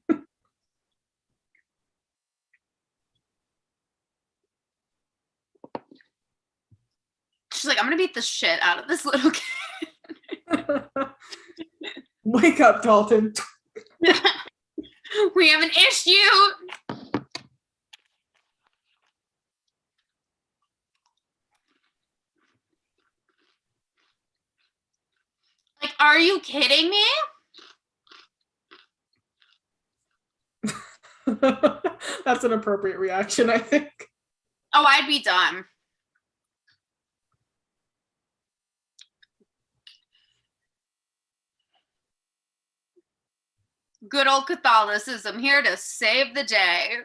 She's like, I'm gonna beat the shit out of this little kid. Wake up, Dalton. We have an issue. Like, are you kidding me? That's an appropriate reaction, I think. Oh, I'd be done. Good old Catholicism here to save the day.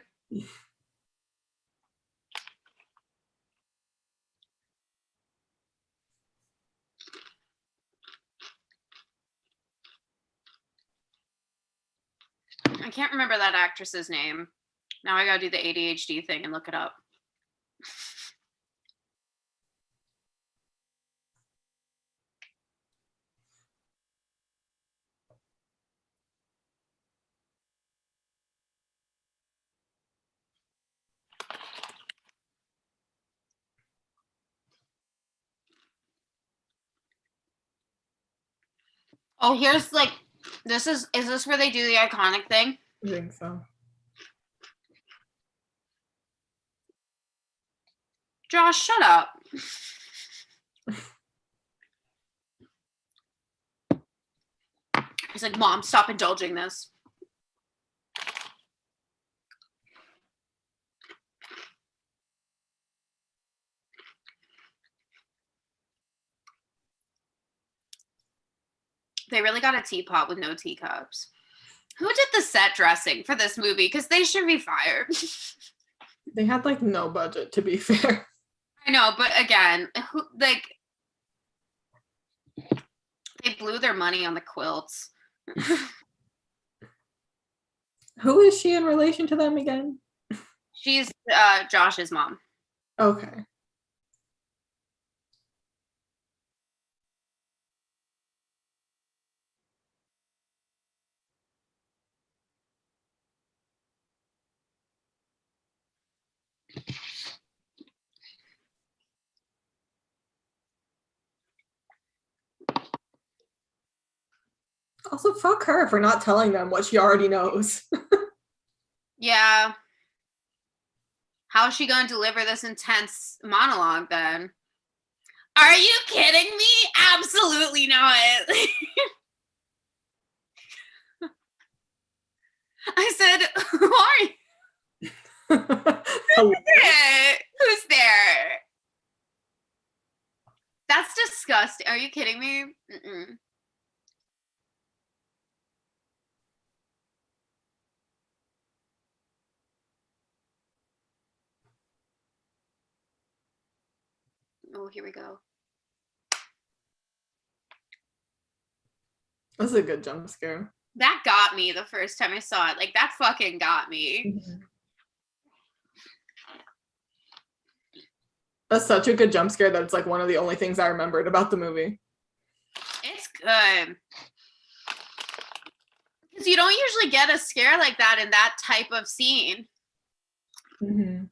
I can't remember that actress's name. Now I gotta do the ADHD thing and look it up. Oh, here's like, is this where they do the iconic thing? I think so. Josh, shut up. He's like, Mom, stop indulging this. They really got a teapot with no teacups. Who did the set dressing for this movie? Because they should be fired. They had like no budget, to be fair. I know, but again, they blew their money on the quilts. Who is she in relation to them again? She's Josh's mom. Okay. Also, fuck her for not telling them what she already knows. Yeah. How is she going to deliver this intense monologue then? Are you kidding me? Absolutely not. I said, who are you? Who's there? That's disgusting. Are you kidding me? Mm-mm. Oh, here we go. That's a good jump scare. That got me the first time I saw it. Like, that fucking got me. Mm-hmm. That's such a good jump scare that it's like one of the only things I remembered about the movie. It's good. Because you don't usually get a scare like that in that type of scene. Mm-hmm.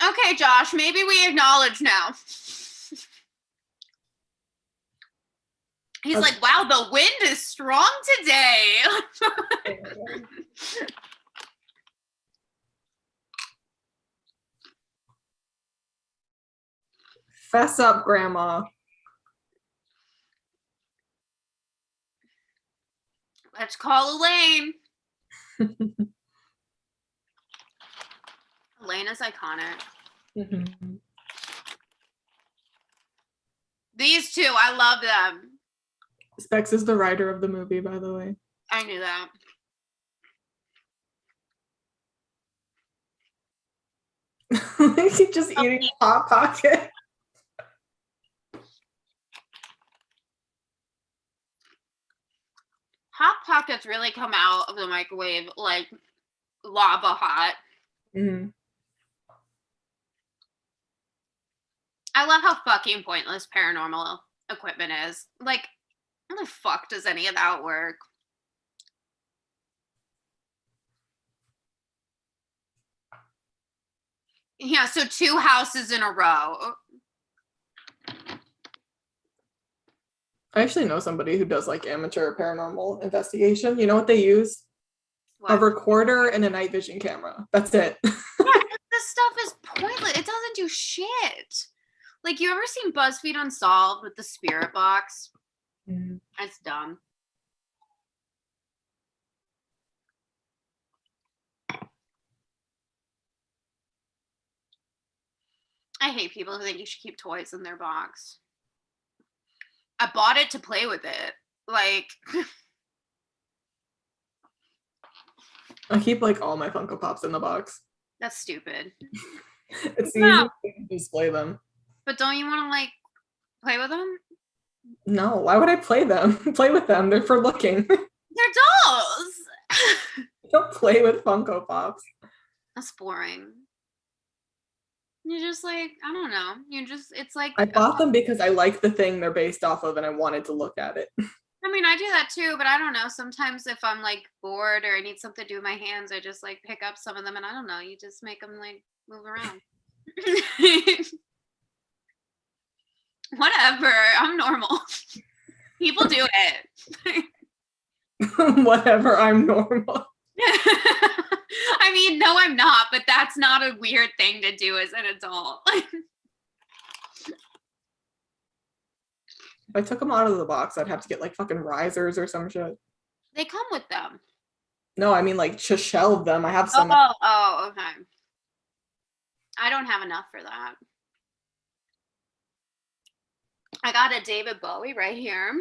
Okay, Josh, maybe we acknowledge now. He's like, wow, the wind is strong today. Fess up, Grandma. Let's call Elaine. Elaine is iconic. Mm-hmm. These two, I love them. Specs is the writer of the movie, by the way. I knew that. He's just eating a Hot Pocket. Hot Pockets really come out of the microwave like lava hot. Mm-hmm. I love how fucking pointless paranormal equipment is. Like, how the fuck does any of that work? Yeah, so 2 houses in a row. I actually know somebody who does like amateur paranormal investigation. You know what they use? What? A recorder and a night vision camera. That's it. Yeah, this stuff is pointless. It doesn't do shit. Like, you ever seen BuzzFeed Unsolved with the spirit box? Mm-hmm. That's dumb. I hate people who think you should keep toys in their box. I bought it to play with it. Like, I keep like all my Funko Pops in the box. That's stupid. It's easy to display them. But don't you want to like play with them? No, why would I play with them? They're for looking. They're dolls. Don't play with Funko Pops. That's boring. You're just like, I don't know. It's like. I bought them because I like the thing they're based off of and I wanted to look at it. I mean, I do that too, but I don't know. Sometimes if I'm like bored or I need something to do with my hands, I just like pick up some of them and I don't know. You just make them like move around. Whatever. I'm normal. People do it. Whatever. I'm normal. I mean, no, I'm not, but that's not a weird thing to do as an adult. If I took them out of the box, I'd have to get like fucking risers or some shit. They come with them. No, I mean like to shelve them. I have some. Oh, okay. I don't have enough for that. I got a David Bowie right here.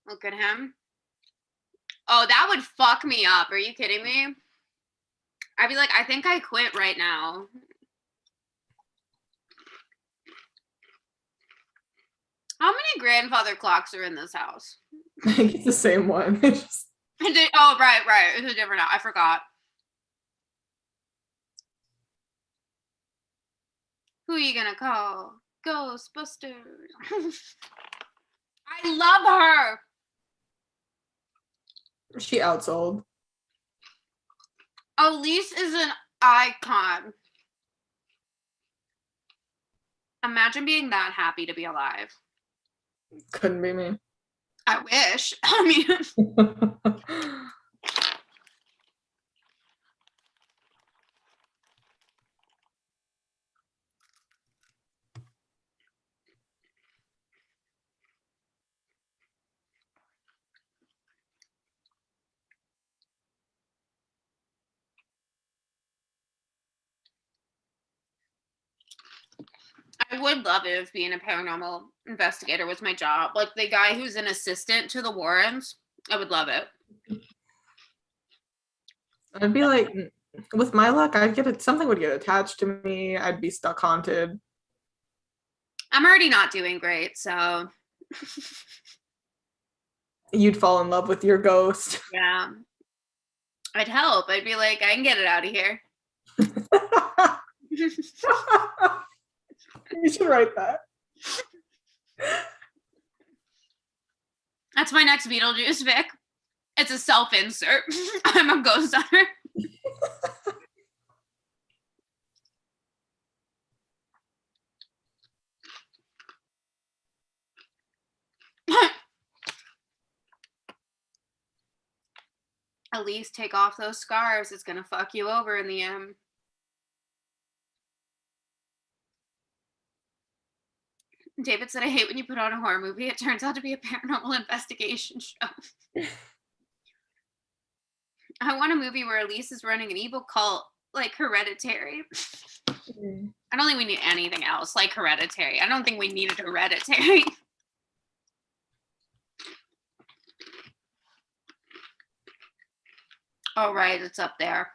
Look at him. Oh, that would fuck me up. Are you kidding me? I'd be like, I think I quit right now. How many grandfather clocks are in this house? I think it's the same one. Oh, right. It's a different. I forgot. Who are you gonna call? Ghostbusters. I love her. She outsold. Elise is an icon. Imagine being that happy to be alive. Couldn't be me. I wish. I mean. I would love it if being a paranormal investigator was my job. Like the guy who's an assistant to the Warrens, I would love it. I'd be like, with my luck, I'd get it. Something would get attached to me. I'd be stuck haunted. I'm already not doing great, so. You'd fall in love with your ghost. Yeah. I'd help. I'd be like, I can get it out of here. You should write that. That's my next Beetlejuice fic. It's a self-insert. I'm a ghost hunter. At least take off those scars. It's gonna fuck you over in the end. David said, I hate when you put on a horror movie. It turns out to be a paranormal investigation show. I want a movie where Elise is running an evil cult, like Hereditary. I don't think we need anything else like Hereditary. I don't think we needed Hereditary. Oh, right, it's up there.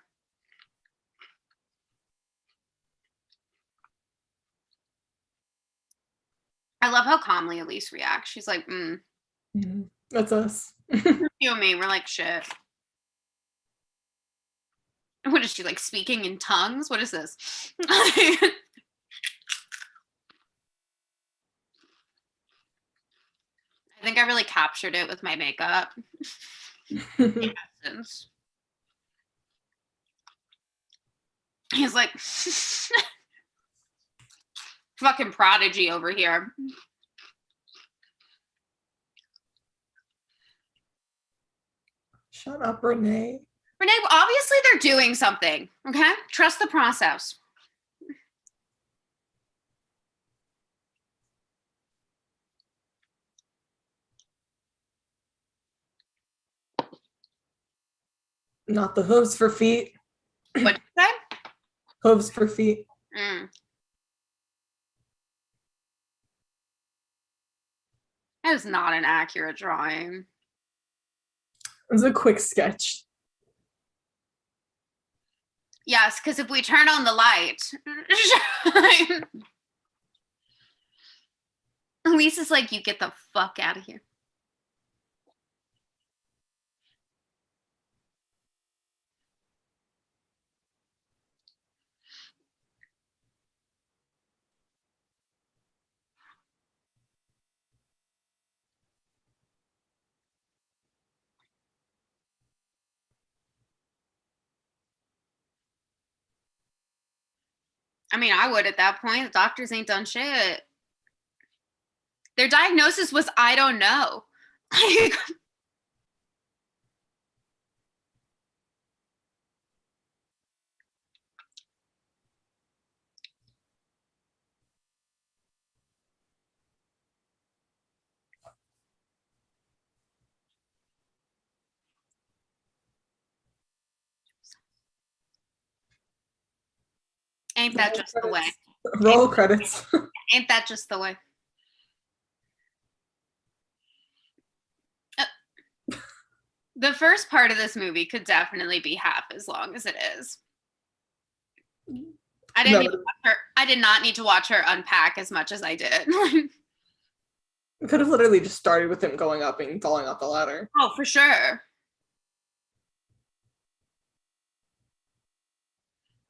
I love how calmly Elise reacts. She's like, That's us. You and me, we're like, shit. What is she, like, speaking in tongues? What is this? I think I really captured it with my makeup. He's like, fucking prodigy over here. Shut up, Renee. Renee, obviously they're doing something, okay? Trust the process. Not the hooves for feet. What did you say? Hooves for feet. That is not an accurate drawing. It was a quick sketch. Yes, because if we turn on the light, Lisa's like, you get the fuck out of here. I mean, I would at that point. The doctors ain't done shit. Their diagnosis was, I don't know. Ain't that just the way? Roll credits. Ain't that just the way? The first part of this movie could definitely be half as long as it is. I did not need to watch her unpack as much as I did. We could have literally just started with him going up and falling off the ladder. Oh, for sure.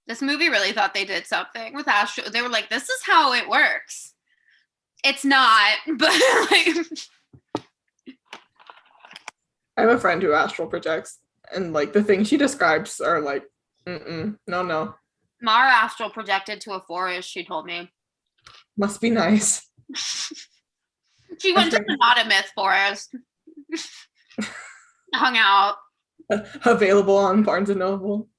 This movie really thought they did something with Astro. They were like, this is how it works. It's not, but like... I have a friend who astral projects, and like the things she describes are like, no. Mara astral projected to a forest, she told me. Must be nice. She went to the Not a Myth forest. Hung out. Available on Barnes & Noble.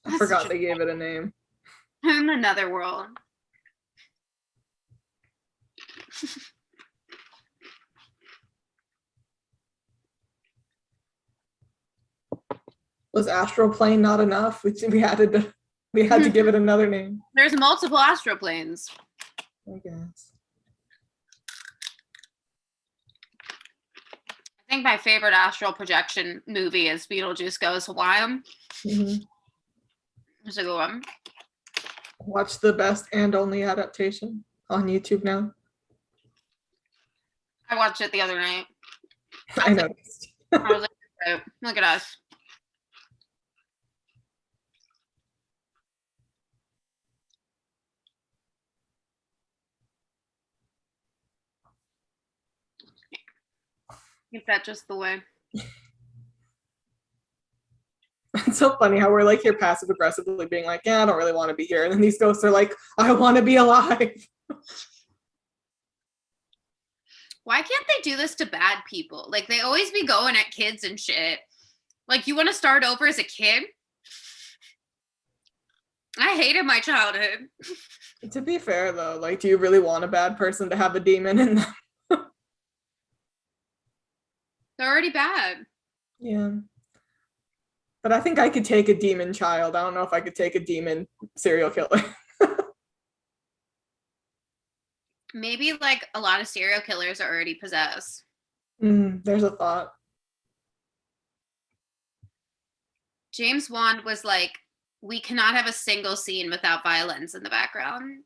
I forgot they gave it a name. In another world. Was astral plane not enough? We had to give it another name. There's multiple astral planes. I guess. I think my favorite astral projection movie is Beetlejuice Goes Hawaii. There's a good one. Watch the best and only adaptation on YouTube now. I watched it the other night. I noticed. I was like, look at us. Is that just the way? It's so funny how we're like here passive aggressively being like, yeah, I don't really want to be here. And then these ghosts are like, I want to be alive. Why can't they do this to bad people? Like, they always be going at kids and shit. Like, you want to start over as a kid? I hated my childhood. To be fair, though, like, do you really want a bad person to have a demon in them? They're already bad. Yeah. But I think I could take a demon child. I don't know if I could take a demon serial killer. Maybe, like, a lot of serial killers are already possessed. There's a thought. James Wan was like, we cannot have a single scene without violence in the background.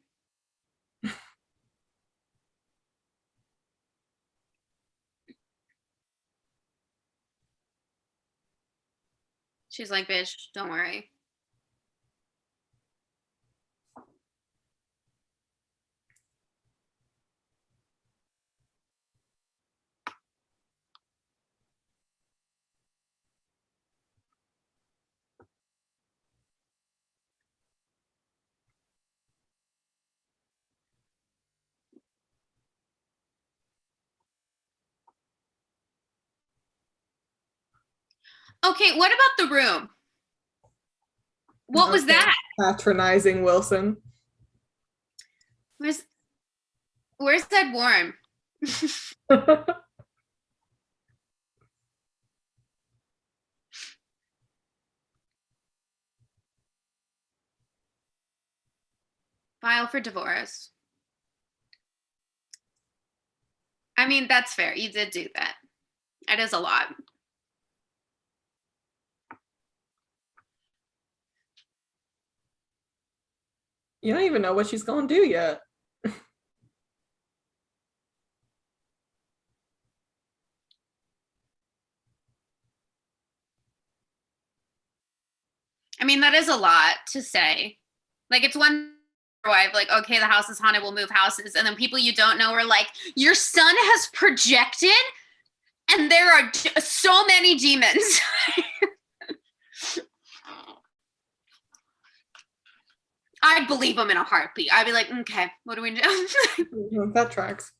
She's like, bitch, don't worry. Okay, what about the room? What was that? Patronizing Wilson. Where's Ed Warren? File for divorce. I mean, that's fair. You did do that. It is a lot. You don't even know what she's gonna do yet. I mean, that is a lot to say. Like, it's one wife, like, okay, the house is haunted, we'll move houses. And then people you don't know are like, your son has projected and there are so many demons. I'd believe him in a heartbeat. I'd be like, okay, what do we do? That tracks.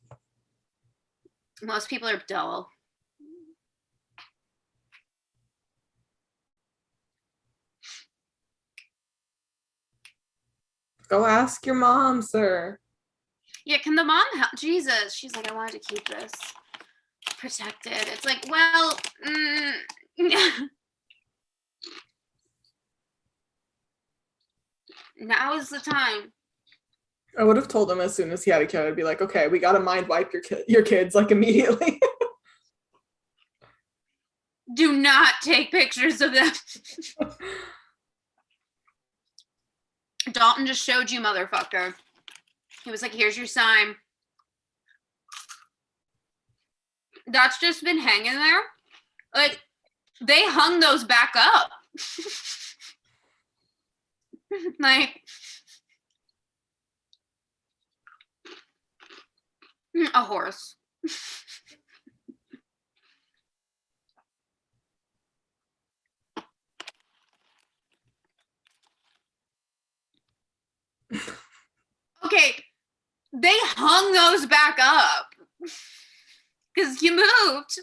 Most people are dull. Go ask your mom, sir. Yeah, can the mom help? Jesus, she's like, I wanted to keep this protected. It's like, well, now is the time. I would have told him as soon as he had a kid. I'd be like, okay, we gotta mind wipe your kids like immediately. Do not take pictures of them. Dalton just showed you, motherfucker. He was like, here's your sign. That's just been hanging there. Like, they hung those back up. Like, a horse. Okay, they hung those back up because you moved.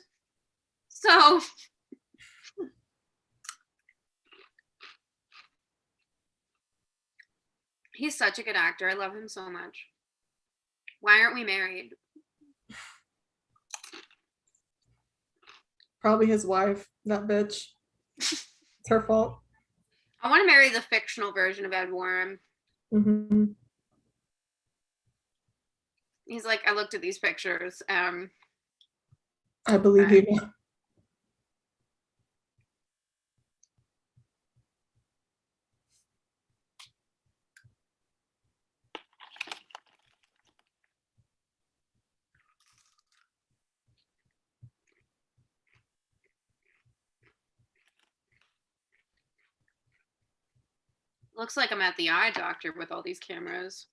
So he's such a good actor. I love him so much. Why aren't we married? Probably his wife, that bitch. It's her fault. I want to marry the fictional version of Ed Warren. Mm-hmm. He's like, I looked at these pictures. I believe you. Looks like I'm at the eye doctor with all these cameras.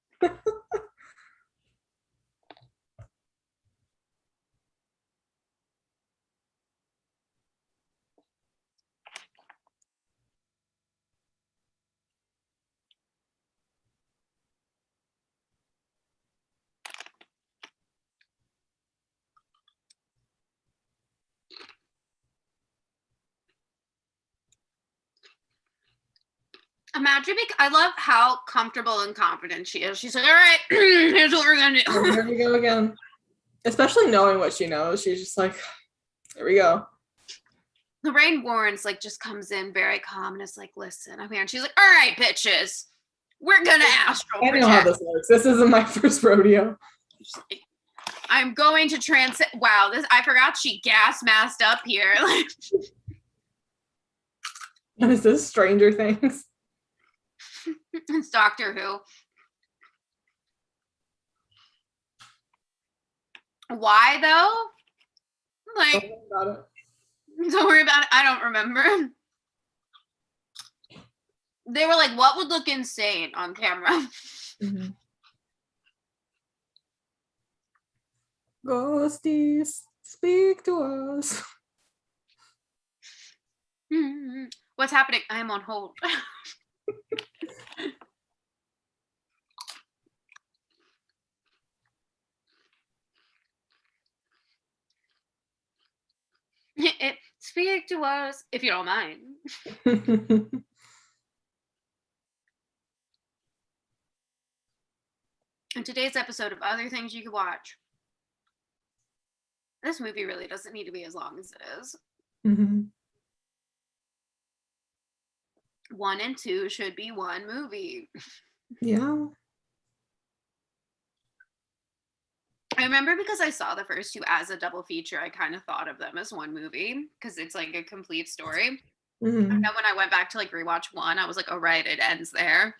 Imagine, I love how comfortable and confident she is. She's like, all right, here's what we're gonna do. Here we go again. Especially knowing what she knows, she's just like, here we go. Lorraine Warren's like just comes in very calm and is like, listen, I'm here. And she's like, all right, bitches, we're gonna astral project. I know how this works. This isn't my first rodeo. I'm going to wow, I forgot she gas masked up here. What is this? Stranger Things? It's Doctor Who. Why though? Like, don't worry about it. I don't remember. They were like, what would look insane on camera? Mm-hmm. Ghosties, speak to us. What's happening? I am on hold. Speak to us, if you don't mind. In today's episode of Other Things You Could Watch, this movie really doesn't need to be as long as it is. Mm-hmm. 1 and 2 should be one movie. Yeah. I remember because I saw the first 2 as a double feature, I kind of thought of them as one movie because it's like a complete story. Mm-hmm. And then when I went back to like rewatch 1, I was like, oh right, it ends there.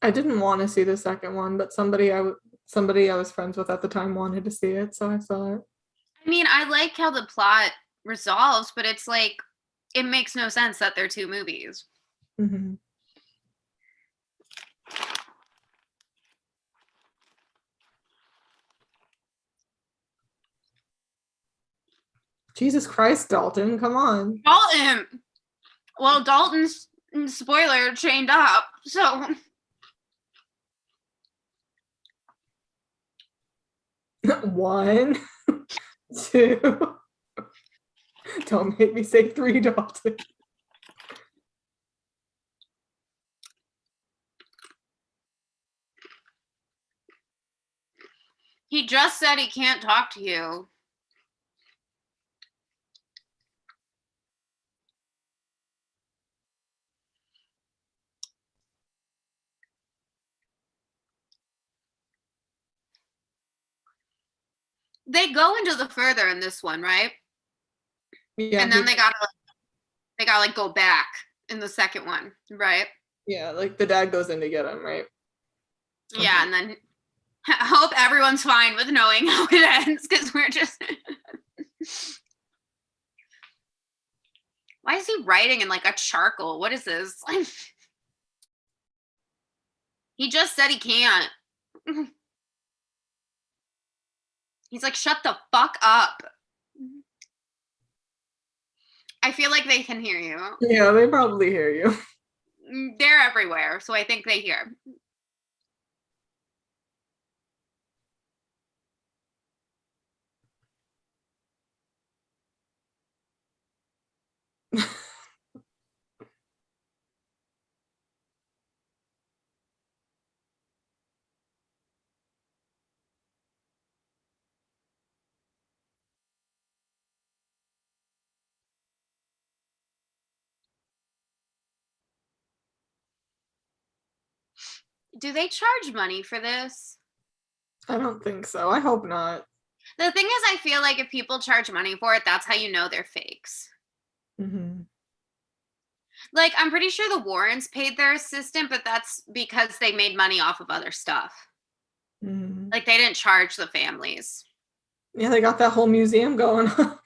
I didn't want to see the second one, but somebody I was friends with at the time wanted to see it, so I saw it. I mean, I like how the plot resolves, but it's like it makes no sense that they're 2 movies. Mm-hmm. Jesus Christ, Dalton, come on. Dalton! Well, Dalton's, spoiler, chained up, so... 1, 2. Don't make me say 3, Dalton. He just said he can't talk to you. They go into the further in this one, right? Yeah. And then they gotta like go back in the second one, right? Yeah, like the dad goes in to get him, right? Yeah, and then I hope everyone's fine with knowing how it ends because we're just. Why is he writing in like a charcoal? What is this? He just said he can't. He's like, shut the fuck up. I feel like they can hear you. Yeah, they probably hear you. They're everywhere, so I think they hear. Do they charge money for this? I don't think so. I hope not. The thing is, I feel like if people charge money for it, that's how you know they're fakes. Mm-hmm. Like, I'm pretty sure the Warrens paid their assistant, but that's because they made money off of other stuff. Mm-hmm. Like, they didn't charge the families. Yeah, they got that whole museum going on.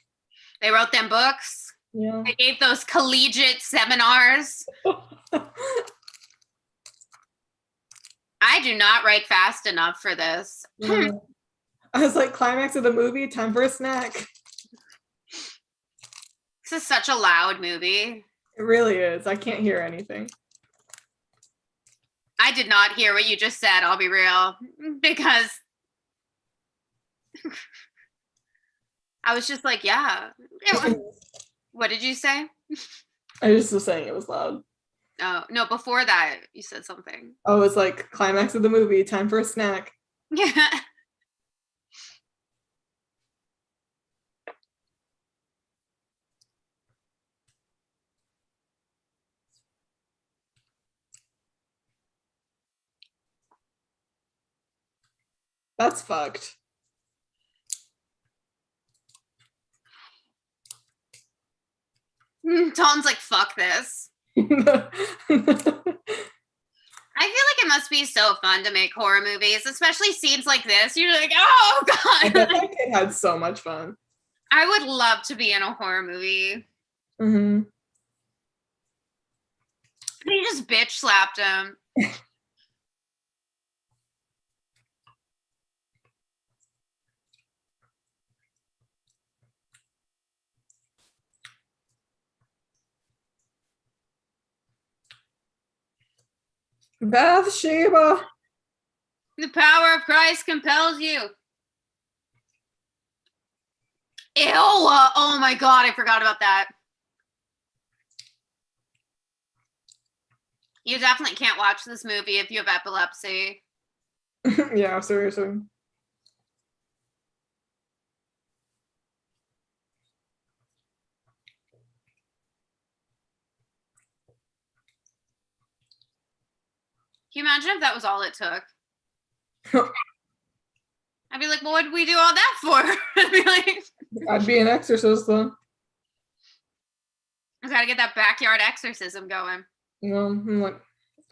They wrote them books. Yeah. They gave those collegiate seminars. I do not write fast enough for this. Yeah. I was like, climax of the movie, time for a snack. This is such a loud movie. It really is. I can't hear anything. I did not hear what you just said, I'll be real, because I was just like, yeah. What did you say? I just was saying it was loud. Oh, no, before that, you said something. Oh, it's like climax of the movie, time for a snack. Yeah. That's fucked. Tom's like, fuck this. I feel like it must be so fun to make horror movies, especially scenes like this. You're like, oh I god. bet that kid had so much fun. I would love to be in a horror movie. Mm-hmm. He just bitch slapped him. Bathsheba. The power of Christ compels you. Ew. Oh my god, I forgot about that. You definitely can't watch this movie if you have epilepsy. Yeah, seriously. Can you imagine if that was all it took? I'd be like, well, what did we do all that for? I'd be like, I'd be an exorcist then. I gotta get that backyard exorcism going. You know, I'm like,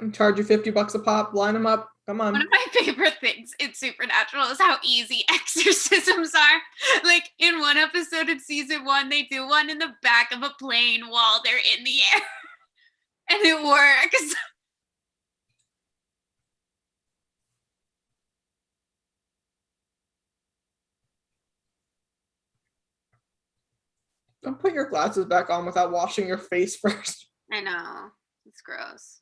I'm charge you $50 a pop, line them up. Come on. One of my favorite things in Supernatural is how easy exorcisms are. Like in one episode of season 1, they do one in the back of a plane while they're in the air. And it works. Don't put your glasses back on without washing your face first. I know. It's gross.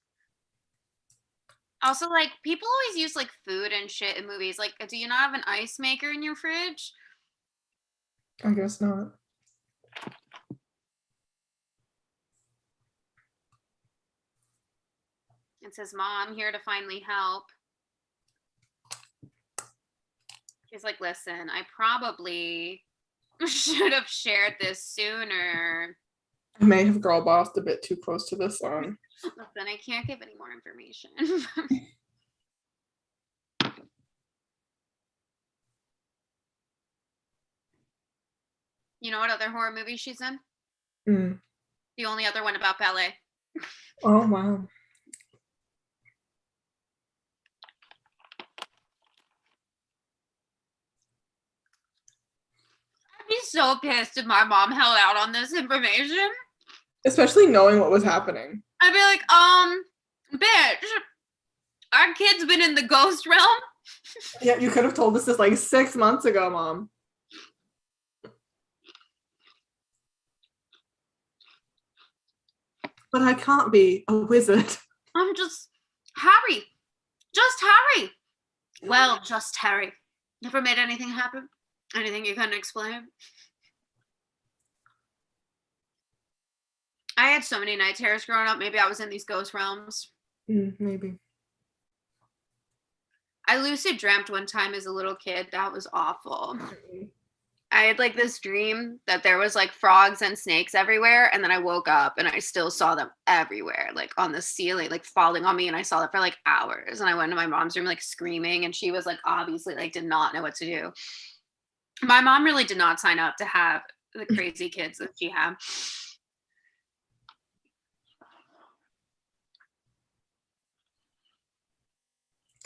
Also, like, people always use like food and shit in movies. Like, do you not have an ice maker in your fridge? I guess not. It says, Mom, here to finally help. She's like, listen, I probably should have shared this sooner. I may have girl bossed a bit too close to the sun. Listen, I can't give any more information. You know what other horror movie she's in? Mm. The only other one about ballet. Oh, wow. I'd be so pissed if my mom held out on this information. Especially knowing what was happening. I'd be like, bitch, our kid's been in the ghost realm. Yeah, you could have told us this like 6 months ago, Mom. But I can't be a wizard. I'm just Harry. Just Harry. Well, just Harry. Never made anything happen? Anything you couldn't explain? I had so many night terrors growing up. Maybe I was in these ghost realms. Maybe. I lucid dreamt one time as a little kid. That was awful. I had like this dream that there was like frogs and snakes everywhere, and then I woke up and I still saw them everywhere, like on the ceiling, like falling on me, and I saw that for like hours. And I went to my mom's room like screaming, and she was like obviously like did not know what to do. My mom really did not sign up to have the crazy kids that she had.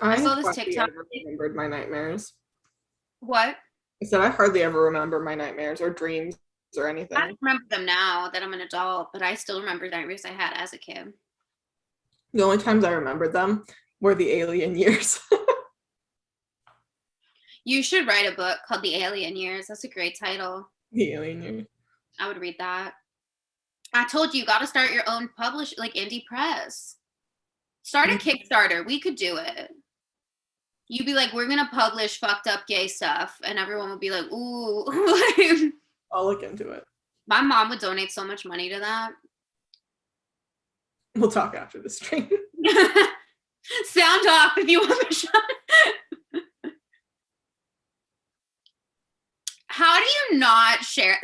I saw this TikTok. Ever remembered my nightmares. What? I said I hardly ever remember my nightmares or dreams or anything. I remember them now that I'm an adult, but I still remember nightmares I had as a kid. The only times I remembered them were the alien years. You should write a book called The Alien Years. That's a great title. The alien years. I would read that. I told you, you got to start your own publish, like indie press. Start a Kickstarter. We could do it. You'd be like, we're going to publish fucked up gay stuff. And everyone would be like, ooh. I'll look into it. My mom would donate so much money to that. We'll talk after the stream. Sound off if you want a shot. How do you not share?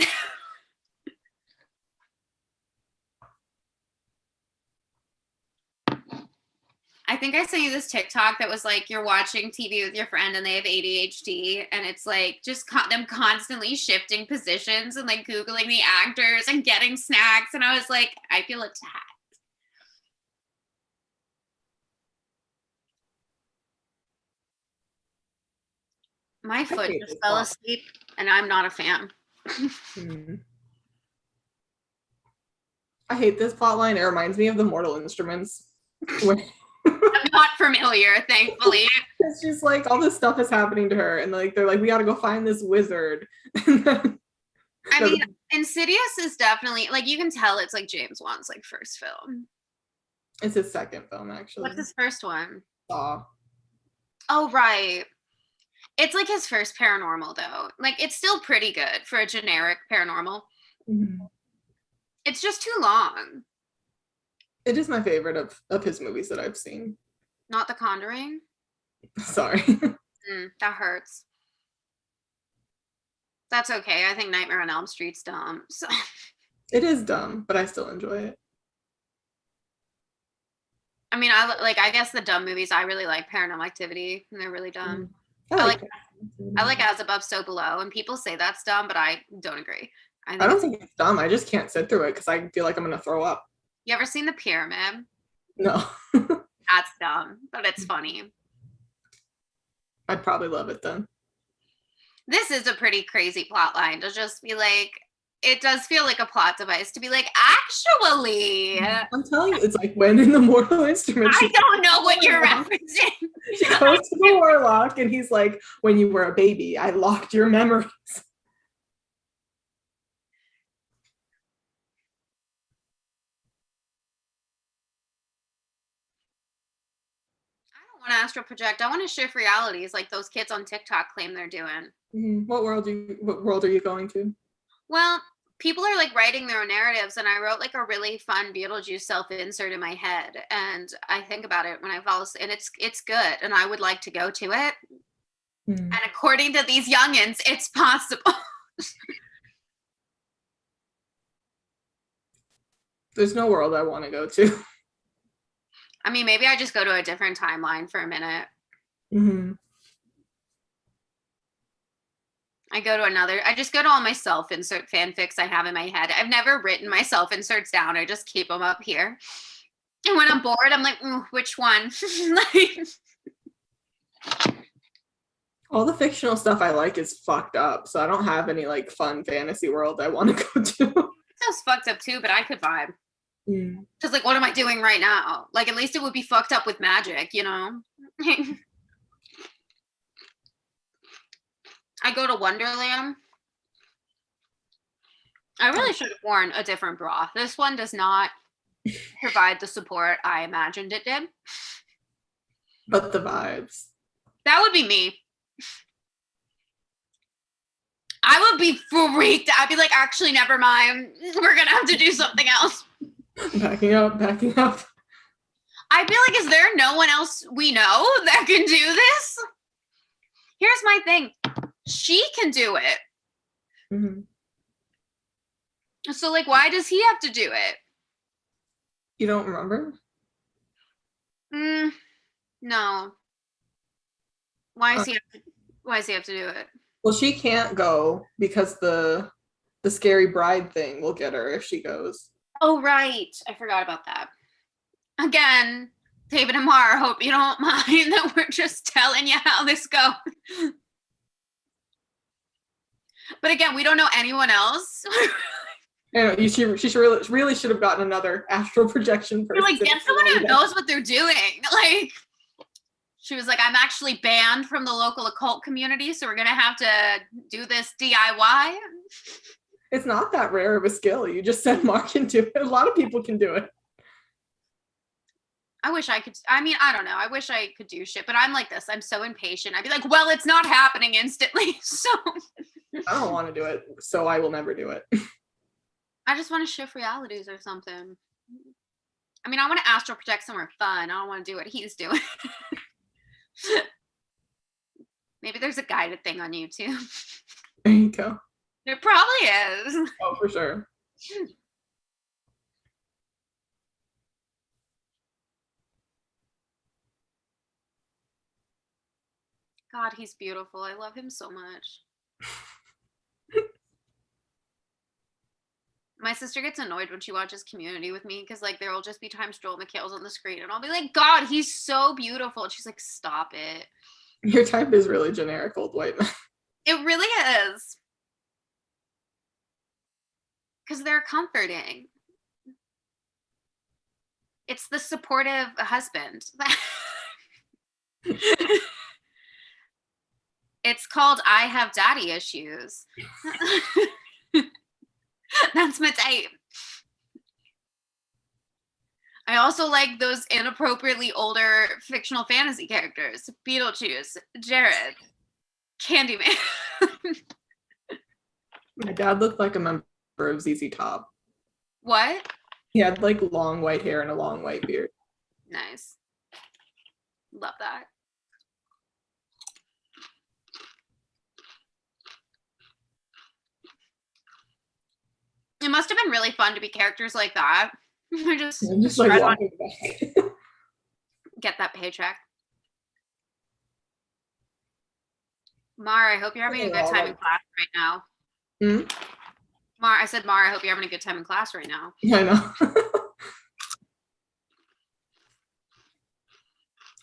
I think I sent you this TikTok that was like you're watching TV with your friend and they have ADHD and it's like just them constantly shifting positions and like Googling the actors and getting snacks. And I was like, I feel attacked. My foot just fell asleep and I'm not a fan. I hate this plotline. It reminds me of the Mortal Instruments. I'm not familiar, thankfully. It's just like all this stuff is happening to her, and like they're like, we got to go find this wizard. I mean, Insidious is definitely like you can tell it's like James Wan's like first film. It's his second film, actually. What's his first one? Saw. Oh right, it's like his first paranormal though. Like it's still pretty good for a generic paranormal. Mm-hmm. It's just too long. It is my favorite of his movies that I've seen. Not The Conjuring? Sorry. That hurts. That's okay. I think Nightmare on Elm Street's dumb. So it is dumb, but I still enjoy it. I mean, I guess the dumb movies I really like Paranormal Activity, and they're really dumb. I like As Above, So Below, and people say that's dumb, but I don't agree. I don't think it's dumb. I just can't sit through it because I feel like I'm gonna throw up. You ever seen The Pyramid? No. That's dumb, but it's funny. I'd probably love it then. This is a pretty crazy plot line to just be like, it does feel like a plot device to be like, actually. I'm telling you, it's like when in the Mortal Instruments. I don't know what you're referencing. She goes to the warlock and he's like, when you were a baby, I locked your memories. I want to astral project. I want to shift realities like those kids on TikTok claim they're doing. Mm-hmm. What world are you going to? Well, people are like writing their own narratives, and I wrote like a really fun Beetlejuice self-insert in my head, and I think about it when I fall asleep, and it's good, and I would like to go to it. And according to these youngins, it's possible. There's no world I want to go to. I mean, maybe I just go to a different timeline for a minute. Mm-hmm. I just go to all my self-insert fanfics I have in my head. I've never written my self-inserts down. I just keep them up here. And when I'm bored, I'm like, which one? All the fictional stuff I like is fucked up, so I don't have any like fun fantasy world I want to go to. That's fucked up too, but I could vibe. Mm. Because like, what am I doing right now? Like, at least it would be fucked up with magic, you know? I go to Wonderland. I really should have worn a different bra. This one does not provide the support I imagined it did. But the vibes. That would be me. I would be freaked. I'd be like, actually, never mind. We're going to have to do something else. Backing up. I'd be like, is there no one else we know that can do this? Here's my thing. She can do it. Mm-hmm. So, like, why does he have to do it? You don't remember? No. Why does he have to do it? Well, she can't go because the scary bride thing will get her if she goes. Oh, right. I forgot about that. Again, David and Mara, hope you don't mind that we're just telling you how this goes. But again, we don't know anyone else. And she really should have gotten another astral projection person. You're like, get someone who knows what they're doing. Like, she was like, I'm actually banned from the local occult community, so we're going to have to do this DIY. It's not that rare of a skill. You just said Mark can do it. A lot of people can do it. I wish I could. I mean, I don't know. I wish I could do shit, but I'm like this. I'm so impatient. I'd be like, well, it's not happening instantly. So I don't want to do it, so I will never do it. I just want to shift realities or something. I mean, I want to astral project somewhere fun. I don't want to do what he's doing. Maybe there's a guided thing on YouTube. There you go. There probably is. Oh, for sure. God, he's beautiful. I love him so much. My sister gets annoyed when she watches Community with me because like there will just be times Joel McHale's on the screen and I'll be like, God, he's so beautiful. And she's like, stop it. Your type is really generic old white man. It really is. Because they're comforting. It's the supportive husband. It's called I Have Daddy Issues. That's my type. I also like those inappropriately older fictional fantasy characters. Beetlejuice, Jared, Candyman. My dad looked like a member of ZZ Top. What? He had like long white hair and a long white beard. Nice. Love that. It must have been really fun to be characters like that. I just like walking back. Get that paycheck. Mar, I hope you're having a good time in class right now. Mar, I said, Mar, I hope you're having a good time in class right now. Yeah, I know.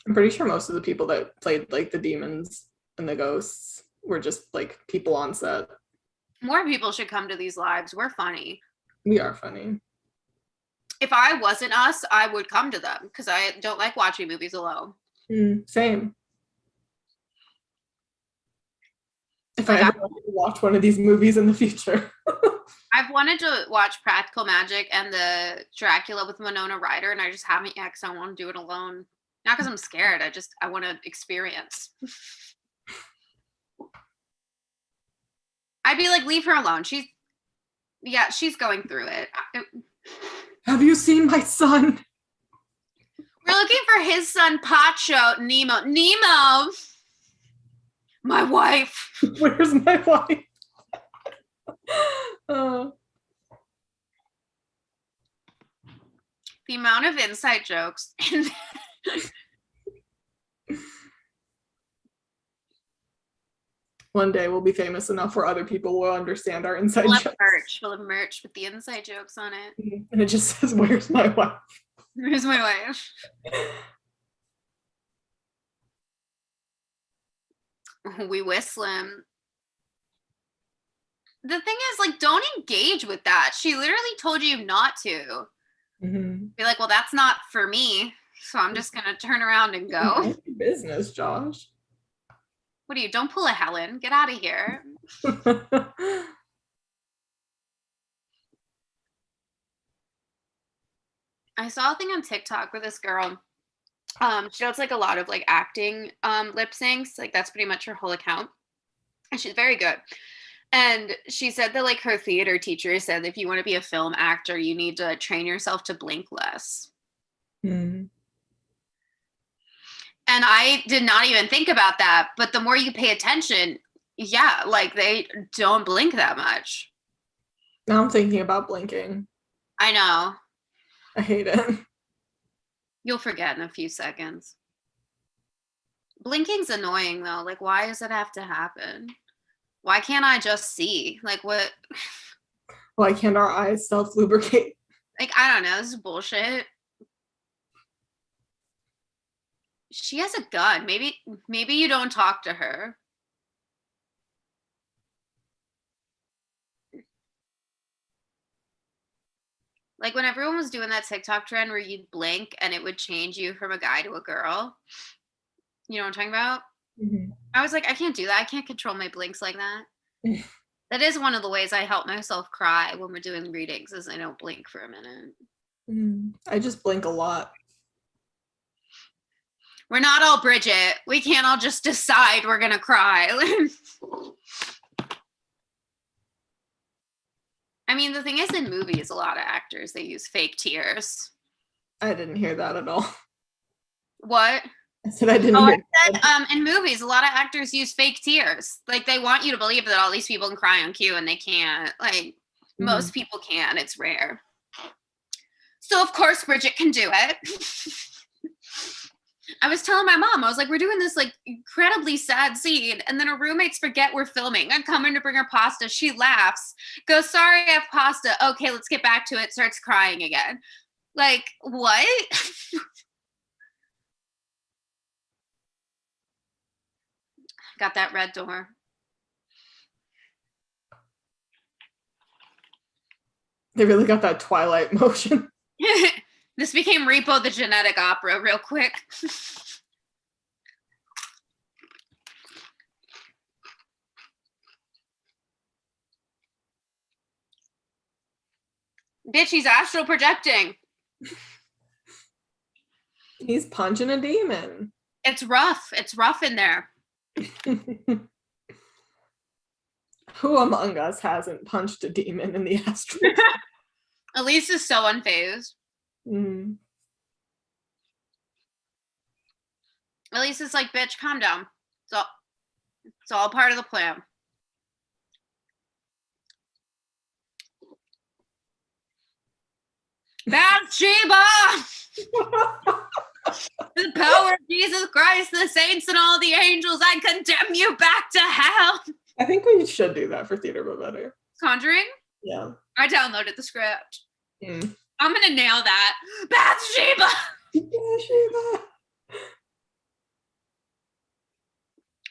I'm pretty sure most of the people that played like the demons and the ghosts were just like people on set. More people should come to these lives. We're funny. We are funny. If I wasn't us, I would come to them because I don't like watching movies alone. Same. If I ever watch one of these movies in the future. I've wanted to watch Practical Magic and the Dracula with Winona Ryder, and I just haven't yet because I want to do it alone. Not because I'm scared. I want to experience. I'd be like, leave her alone. She's going through it. Have you seen my son? We're looking for his son, Pacho, Nemo. Nemo! My wife. Where's my wife? The amount of inside jokes. One day we'll be famous enough where other people will understand our inside jokes. We'll have merch with the inside jokes on it. And it just says, where's my wife? Where's my wife? We whistling. The thing is, like, don't engage with that. She literally told you not to. Be like, well, that's not for me. So I'm just going to turn around and go. Business, Josh. What are you? Don't pull a Helen. Get out of here. I saw a thing on TikTok where this girl, she does like a lot of like acting lip syncs. Like that's pretty much her whole account. And she's very good. And she said that like her theater teacher said if you want to be a film actor, you need to train yourself to blink less. And I did not even think about that. But the more you pay attention, yeah, like they don't blink that much. Now I'm thinking about blinking. I know. I hate it. You'll forget in a few seconds. Blinking's annoying though. Like, why does it have to happen? Why can't I just see? Like, what? Why can't our eyes self-lubricate? Like, I don't know. This is bullshit. She has a gun. Maybe you don't talk to her. Like when everyone was doing that TikTok trend where you'd blink and it would change you from a guy to a girl. You know what I'm talking about? I was like, I can't do that. I can't control my blinks like that. That is one of the ways I help myself cry when we're doing readings is I don't blink for a minute. I just blink a lot. We're not all Bridget. We can't all just decide we're going to cry. I mean, the thing is in movies, a lot of actors, they use fake tears. I didn't hear that at all. What? I said I didn't hear I said in movies, a lot of actors use fake tears. Like they want you to believe that all these people can cry on cue and they can't. Like most people can. It's rare. So of course Bridget can do it. I was telling my mom, I was like, we're doing this like incredibly sad scene, and then her roommates forget we're filming. I come in to bring her pasta. She laughs, goes, sorry, I have pasta. Okay, let's get back to it. Starts crying again. Like, what? Got that red door. They really got that Twilight motion. This became Repo the Genetic Opera real quick. Bitch, he's astral projecting. He's punching a demon. It's rough. It's rough in there. Who among us hasn't punched a demon in the astral? Elise is so unfazed. Elise is like, bitch, calm down. It's all part of the plan. Bathsheba! The power of Jesus Christ, the saints, and all the angels, I condemn you back to hell. I think we should do that for Theater But Better. Conjuring? Yeah. I downloaded the script. I'm gonna nail that. Bathsheba! Bathsheba!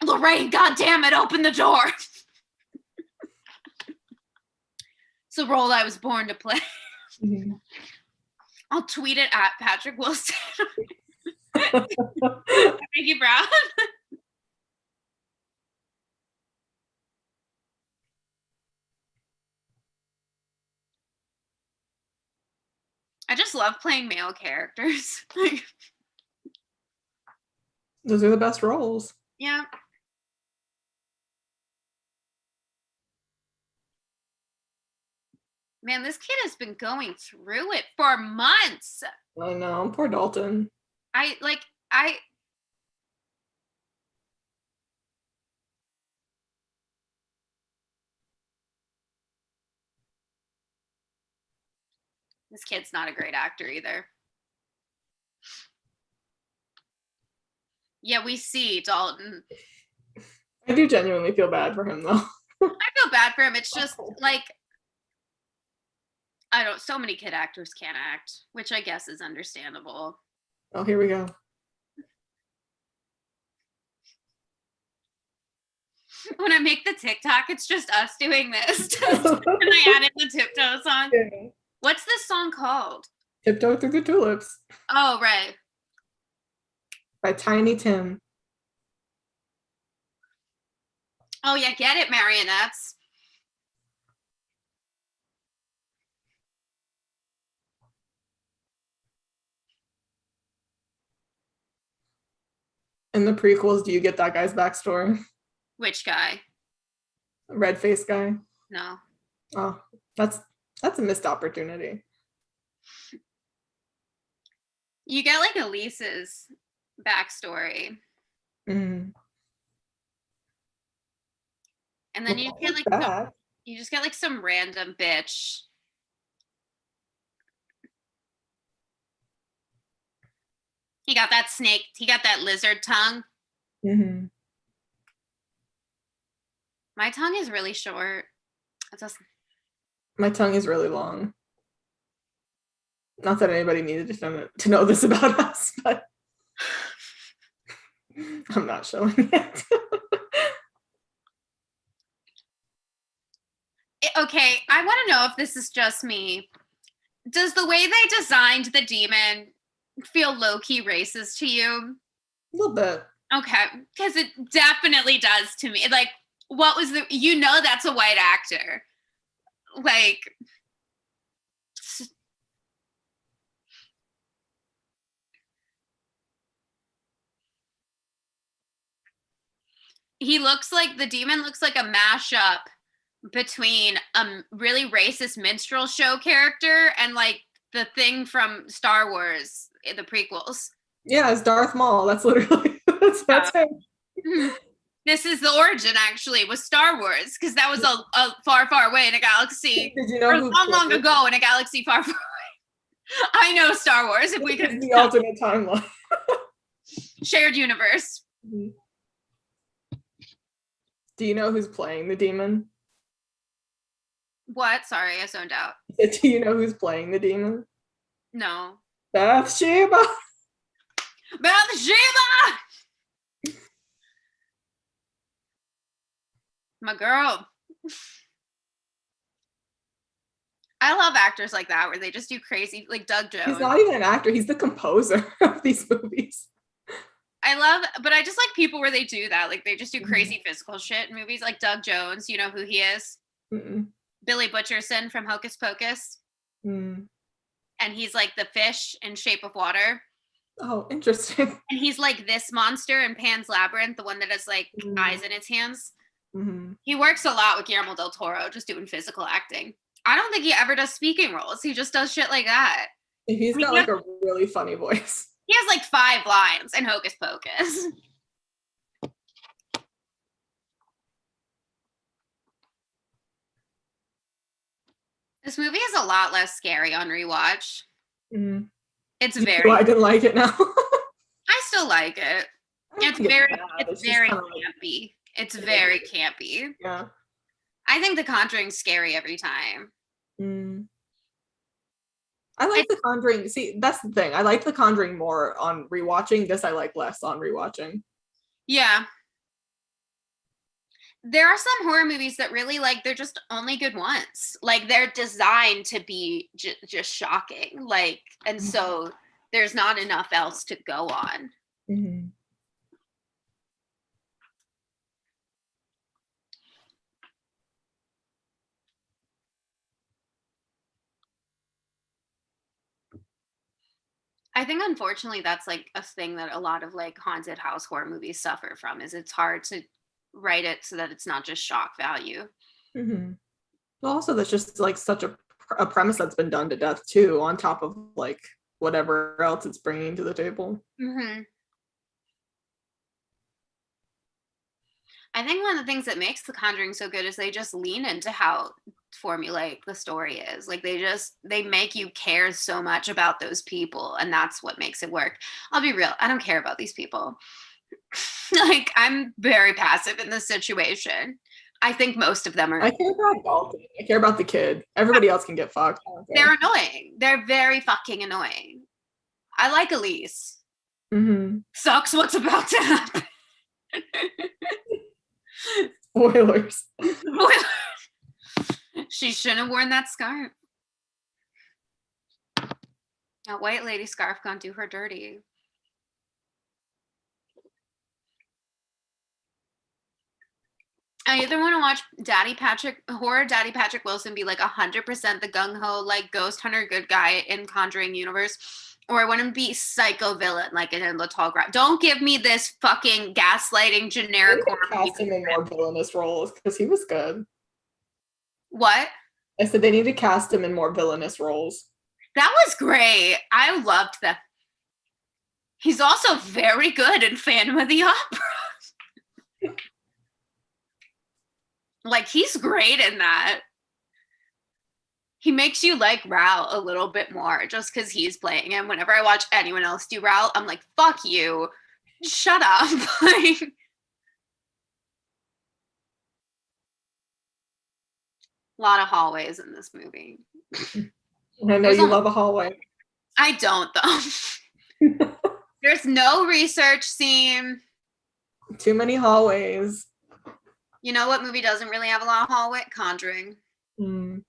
Lorraine, goddammit, open the door. It's the role I was born to play. I'll tweet it at Patrick Wilson. Maggie Brown. I just love playing male characters. Those are the best roles. Yeah. Man, this kid has been going through it for months. I know, poor Dalton. This kid's not a great actor either. Yeah, we see Dalton. I do genuinely feel bad for him, though. I feel bad for him. It's just like, so many kid actors can't act, which I guess is understandable. Oh, here we go. When I make the TikTok, it's just us doing this. And I added the Tiptoe song. Yeah. What's this song called? Tiptoe Through the Tulips. Oh, right. By Tiny Tim. Oh, yeah, get it, marionettes. In the prequels, do you get that guy's backstory? Which guy? Red face guy. No. Oh, that's a missed opportunity. You get like Elise's backstory. And then you just get like some random bitch. He got that snake. He got that lizard tongue. My tongue is really short. My tongue is really long. Not that anybody needed to know this about us, but I'm not showing it. Okay, I want to know if this is just me. Does the way they designed the demon feel low-key racist to you? A little bit. Okay, because it definitely does to me. Like, what was that's a white actor. Like, the demon looks like a mashup between a really racist minstrel show character and like the thing from Star Wars, the prequels. Yeah, it's Darth Maul. That's literally that's him. This is the origin, actually, was Star Wars, because that was a far, far away in a galaxy. Did you know who long ago in a galaxy far, far away. I know Star Wars. If we could, the alternate timeline, shared universe. Mm-hmm. Do you know who's playing the demon? What? Sorry, I zoned out. Do you know who's playing the demon? No. Bathsheba. Bathsheba! My girl. I love actors like that where they just do crazy, like Doug Jones. He's not even an actor, he's the composer of these movies. But I just like people where they do that. Like they just do crazy physical shit in movies, like Doug Jones. You know who he is? Mm-mm. Billy Butcherson from Hocus Pocus. Mm. And he's like the fish in Shape of Water. Oh, interesting. And he's like this monster in Pan's Labyrinth, the one that has like eyes in its hands. Mm-hmm. He works a lot with Guillermo del Toro, just doing physical acting. I don't think he ever does speaking roles. He just does shit like that. He's got like a really funny voice. He has like 5 lines in Hocus Pocus. This movie is a lot less scary on rewatch. Mm. It's very. I didn't like it now. I still like it. It's very campy. It's very campy. Yeah. I think The Conjuring's scary every time. Mm. I like The Conjuring. See, that's the thing. I like The Conjuring more on rewatching. This I like less on rewatching. Yeah. There are some horror movies that really like they're just only good once. Like they're designed to be just shocking. Like, and so there's not enough else to go on. Mm-hmm. I think unfortunately that's like a thing that a lot of like haunted house horror movies suffer from is it's hard to write it so that it's not just shock value. Mm-hmm. Well, also that's just like such a premise that's been done to death too, on top of like whatever else it's bringing to the table. Mm-hmm. I think one of the things that makes The Conjuring so good is they just lean into how formulaic the story is. Like they make you care so much about those people, and that's what makes it work. I'll be real, I don't care about these people. Like I'm very passive in this situation. I think most of them are. I care about Dalton. I care about the kid. Everybody else can get fucked. They're annoying. They're very fucking annoying. I like Elise. Mm-hmm. Sucks what's about to happen. Spoilers. She shouldn't have worn that scarf. That white lady scarf gonna do her dirty. I either want to watch horror Daddy Patrick Wilson be like 100% the gung-ho, like ghost hunter good guy in Conjuring universe, or I want to be psycho villain like in the Tall Grass. Don't give me this fucking gaslighting generic horror. Cast him in more villainous roles because he was good. What? I said they need to cast him in more villainous roles. That was great. I loved that. He's also very good in Phantom of the Opera. Like, he's great in that. He makes you like Raoul a little bit more just because he's playing him. Whenever I watch anyone else do Raoul, I'm like, fuck you. Shut up. Like, a lot of hallways in this movie. I know you love a hallway. I don't, though. There's no research scene. Too many hallways. You know what movie doesn't really have a lot of hallway? Conjuring. Mm.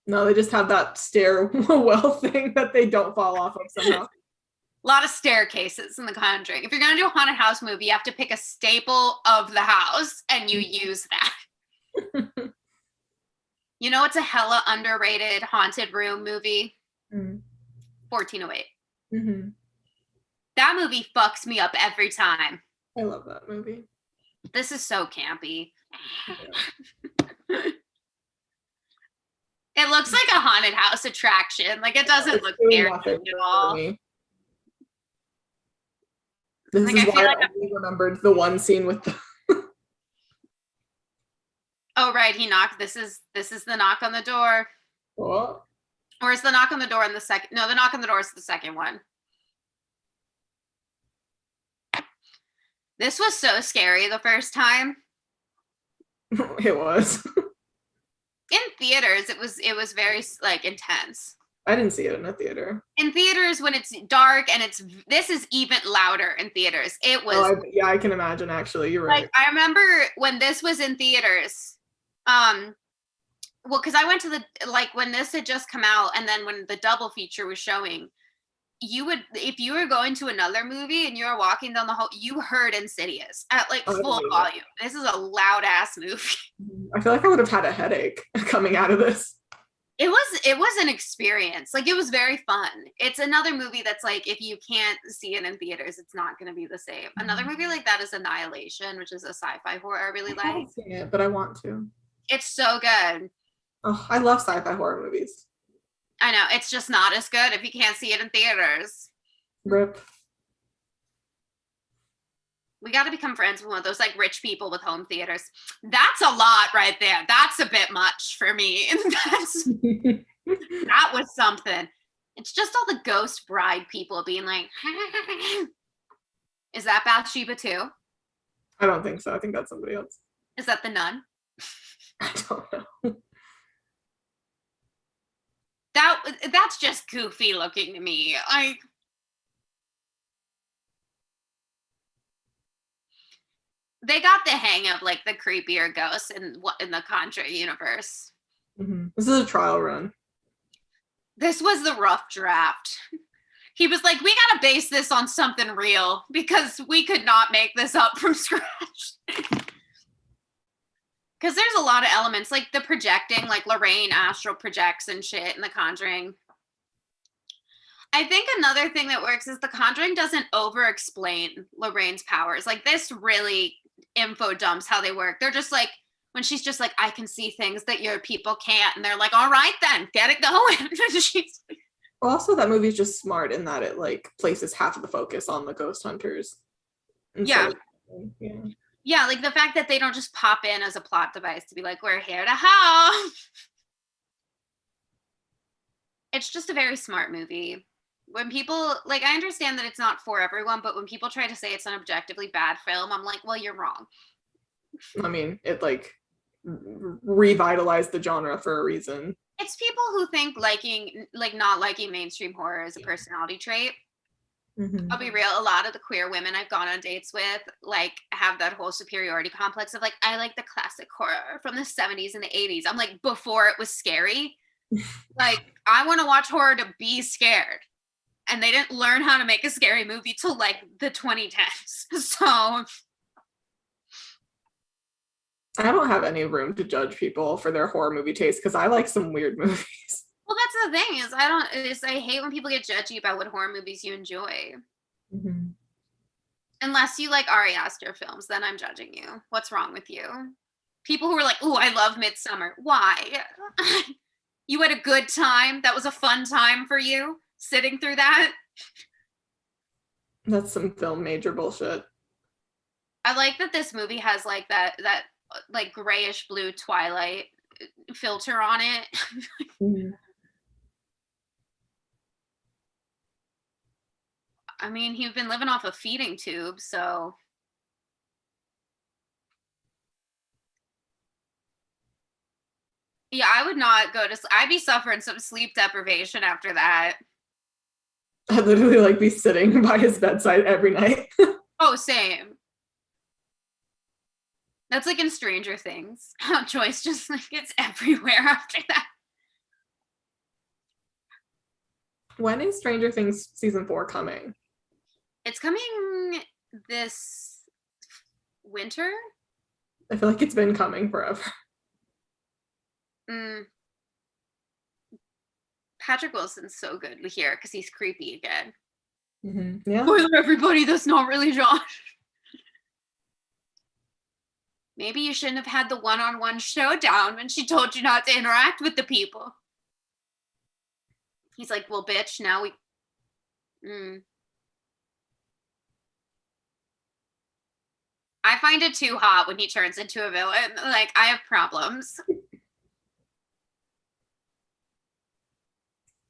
No, they just have that stairwell thing that they don't fall off of somehow. A lot of staircases in The Conjuring. If you're going to do a haunted house movie, you have to pick a staple of the house and you use that. You know, it's a hella underrated haunted room movie. 1408. Mm-hmm. That movie fucks me up every time. I love that movie. This is so campy. Yeah. It looks like a haunted house attraction. Like, it doesn't look scary at all. This is why I only remembered the one scene with the Oh, right, he knocked. This is the knock on the door. What? Or is the knock on the door in the second? No, the knock on the door is the second one. This was so scary the first time. It was. In theaters, it was very like intense. I didn't see it in a theater. In theaters, when it's dark and this is even louder in theaters. It was. Oh, yeah, I can imagine. Actually, you're right. Like, I remember when this was in theaters. Well, because I went to when this had just come out, and then when the double feature was showing, if you were going to another movie and you were walking down the hall, you heard Insidious at like full volume. This is a loud ass movie. I feel like I would have had a headache coming out of this. It was an experience. Like, it was very fun. It's another movie that's like, if you can't see it in theaters, it's not going to be the same. Another movie like that is Annihilation, which is a sci-fi horror I really like. I haven't seen it, but I want to. It's so good. Oh, I love sci-fi horror movies. I know, it's just not as good if you can't see it in theaters. Rip. We got to become friends with one of those like rich people with home theaters. That's a lot right there. That's a bit much for me. That was something. It's just all the ghost bride people being like, is that Bathsheba too? I don't think so. I think that's somebody else. Is that the nun? I don't know. That's just goofy looking to me. They got the hang of like the creepier ghosts in the Conjuring universe. Mm-hmm. This is a trial run. This was the rough draft. He was like, we got to base this on something real because we could not make this up from scratch. Because there's a lot of elements, like the projecting, like Lorraine astral projects and shit in The Conjuring. I think another thing that works is The Conjuring doesn't over-explain Lorraine's powers. Like, this really info dumps how they work. They're just like, when she's just like, I can see things that your people can't. And they're like, all right then, get it going. Well, also, that movie's just smart in that it like places half of the focus on the ghost hunters. Yeah. Yeah, like the fact that they don't just pop in as a plot device to be like, we're here to help. It's just a very smart movie. When people, like, I understand that it's not for everyone, but when people try to say it's an objectively bad film, I'm like, well, you're wrong. I mean, it like revitalized the genre for a reason. It's people who think not liking mainstream horror is a personality trait. Mm-hmm. I'll be real, a lot of the queer women I've gone on dates with like have that whole superiority complex of like, I like the classic horror from the 70s and the 80s. I'm like, before it was scary. Like, I want to watch horror to be scared. And they didn't learn how to make a scary movie till like the 2010s. So I don't have any room to judge people for their horror movie taste because I like some weird movies. Well, that's the thing is I hate when people get judgy about what horror movies you enjoy. Mm-hmm. Unless you like Ari Aster films, then I'm judging you. What's wrong with you? People who are like, oh, I love Midsommar. Why? You had a good time? That was a fun time for you? Sitting through that? That's some film major bullshit. I like that this movie has like that like grayish blue Twilight filter on it. Mm-hmm. I mean, he's been living off a feeding tube, so. Yeah, I would not go to. I'd be suffering some sleep deprivation after that. I'd literally like be sitting by his bedside every night. Oh, same. That's like in Stranger Things. How Joyce just like gets everywhere after that. When is Stranger Things season 4 coming? It's coming this winter. I feel like it's been coming forever. Patrick Wilson's so good here because he's creepy again. Mm-hmm. Yeah. Spoiler, everybody, that's not really Josh. Maybe you shouldn't have had the one-on-one showdown when she told you not to interact with the people. He's like, well, bitch, now we. I find it too hot when he turns into a villain. Like, I have problems.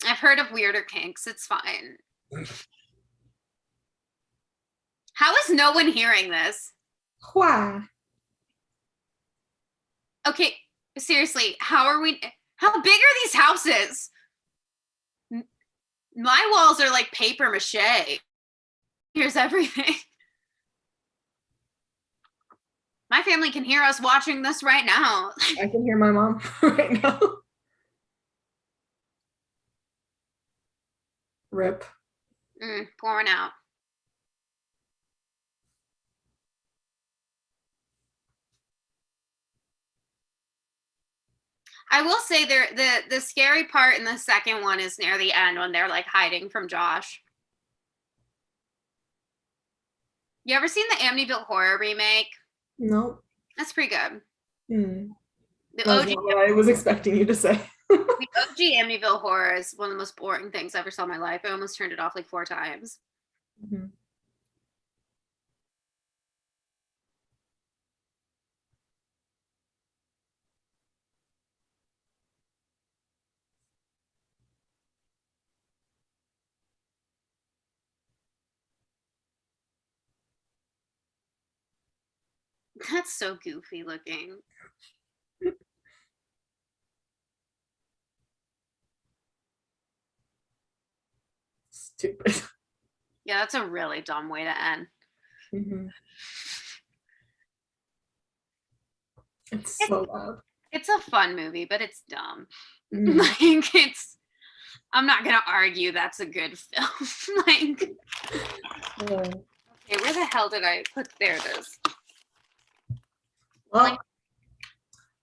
I've heard of weirder kinks. It's fine. How is no one hearing this? Why? Okay, seriously, how big are these houses? My walls are like paper mache. Here's everything. My family can hear us watching this right now. I can hear my mom right now. Rip. Pouring out. I will say the scary part in the second one is near the end when they're like hiding from Josh. You ever seen the Amityville Horror remake? No. That's pretty good. The That's OG, not what I was expecting you to say. the OG Amityville Horror is one of the most boring things I ever saw in my life. I almost turned it off like 4 times. That's so goofy looking. Stupid. Yeah, that's a really dumb way to end. It's so loud. It's a fun movie, but it's dumb. Like, I'm not gonna argue that's a good film. Like, okay, where the hell did I put? There it is. Well,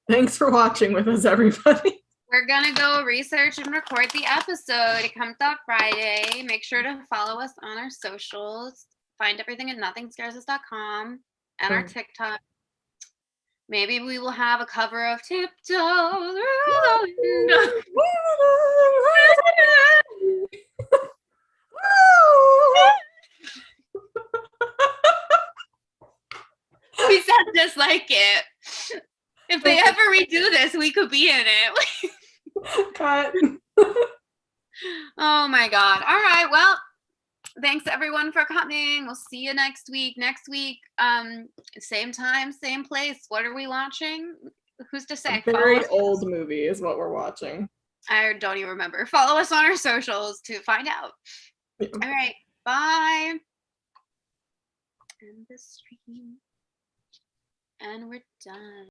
thanks for watching with us, everybody. We're gonna go research and record the episode. It comes out Friday. Make sure to follow us on our socials. Find everything at nothingscaresus.com and our TikTok. Maybe we will have a cover of Tiptoe Through the Window. We sound just like it. If they ever redo this, we could be in it. Cut. Oh my God. All right. Well, thanks everyone for coming. We'll see you next week. Next week, same time, same place. What are we watching? Who's to say? A very old movie is what we're watching. I don't even remember. Follow us on our socials to find out. Yeah. All right. Bye. End the stream. And we're done.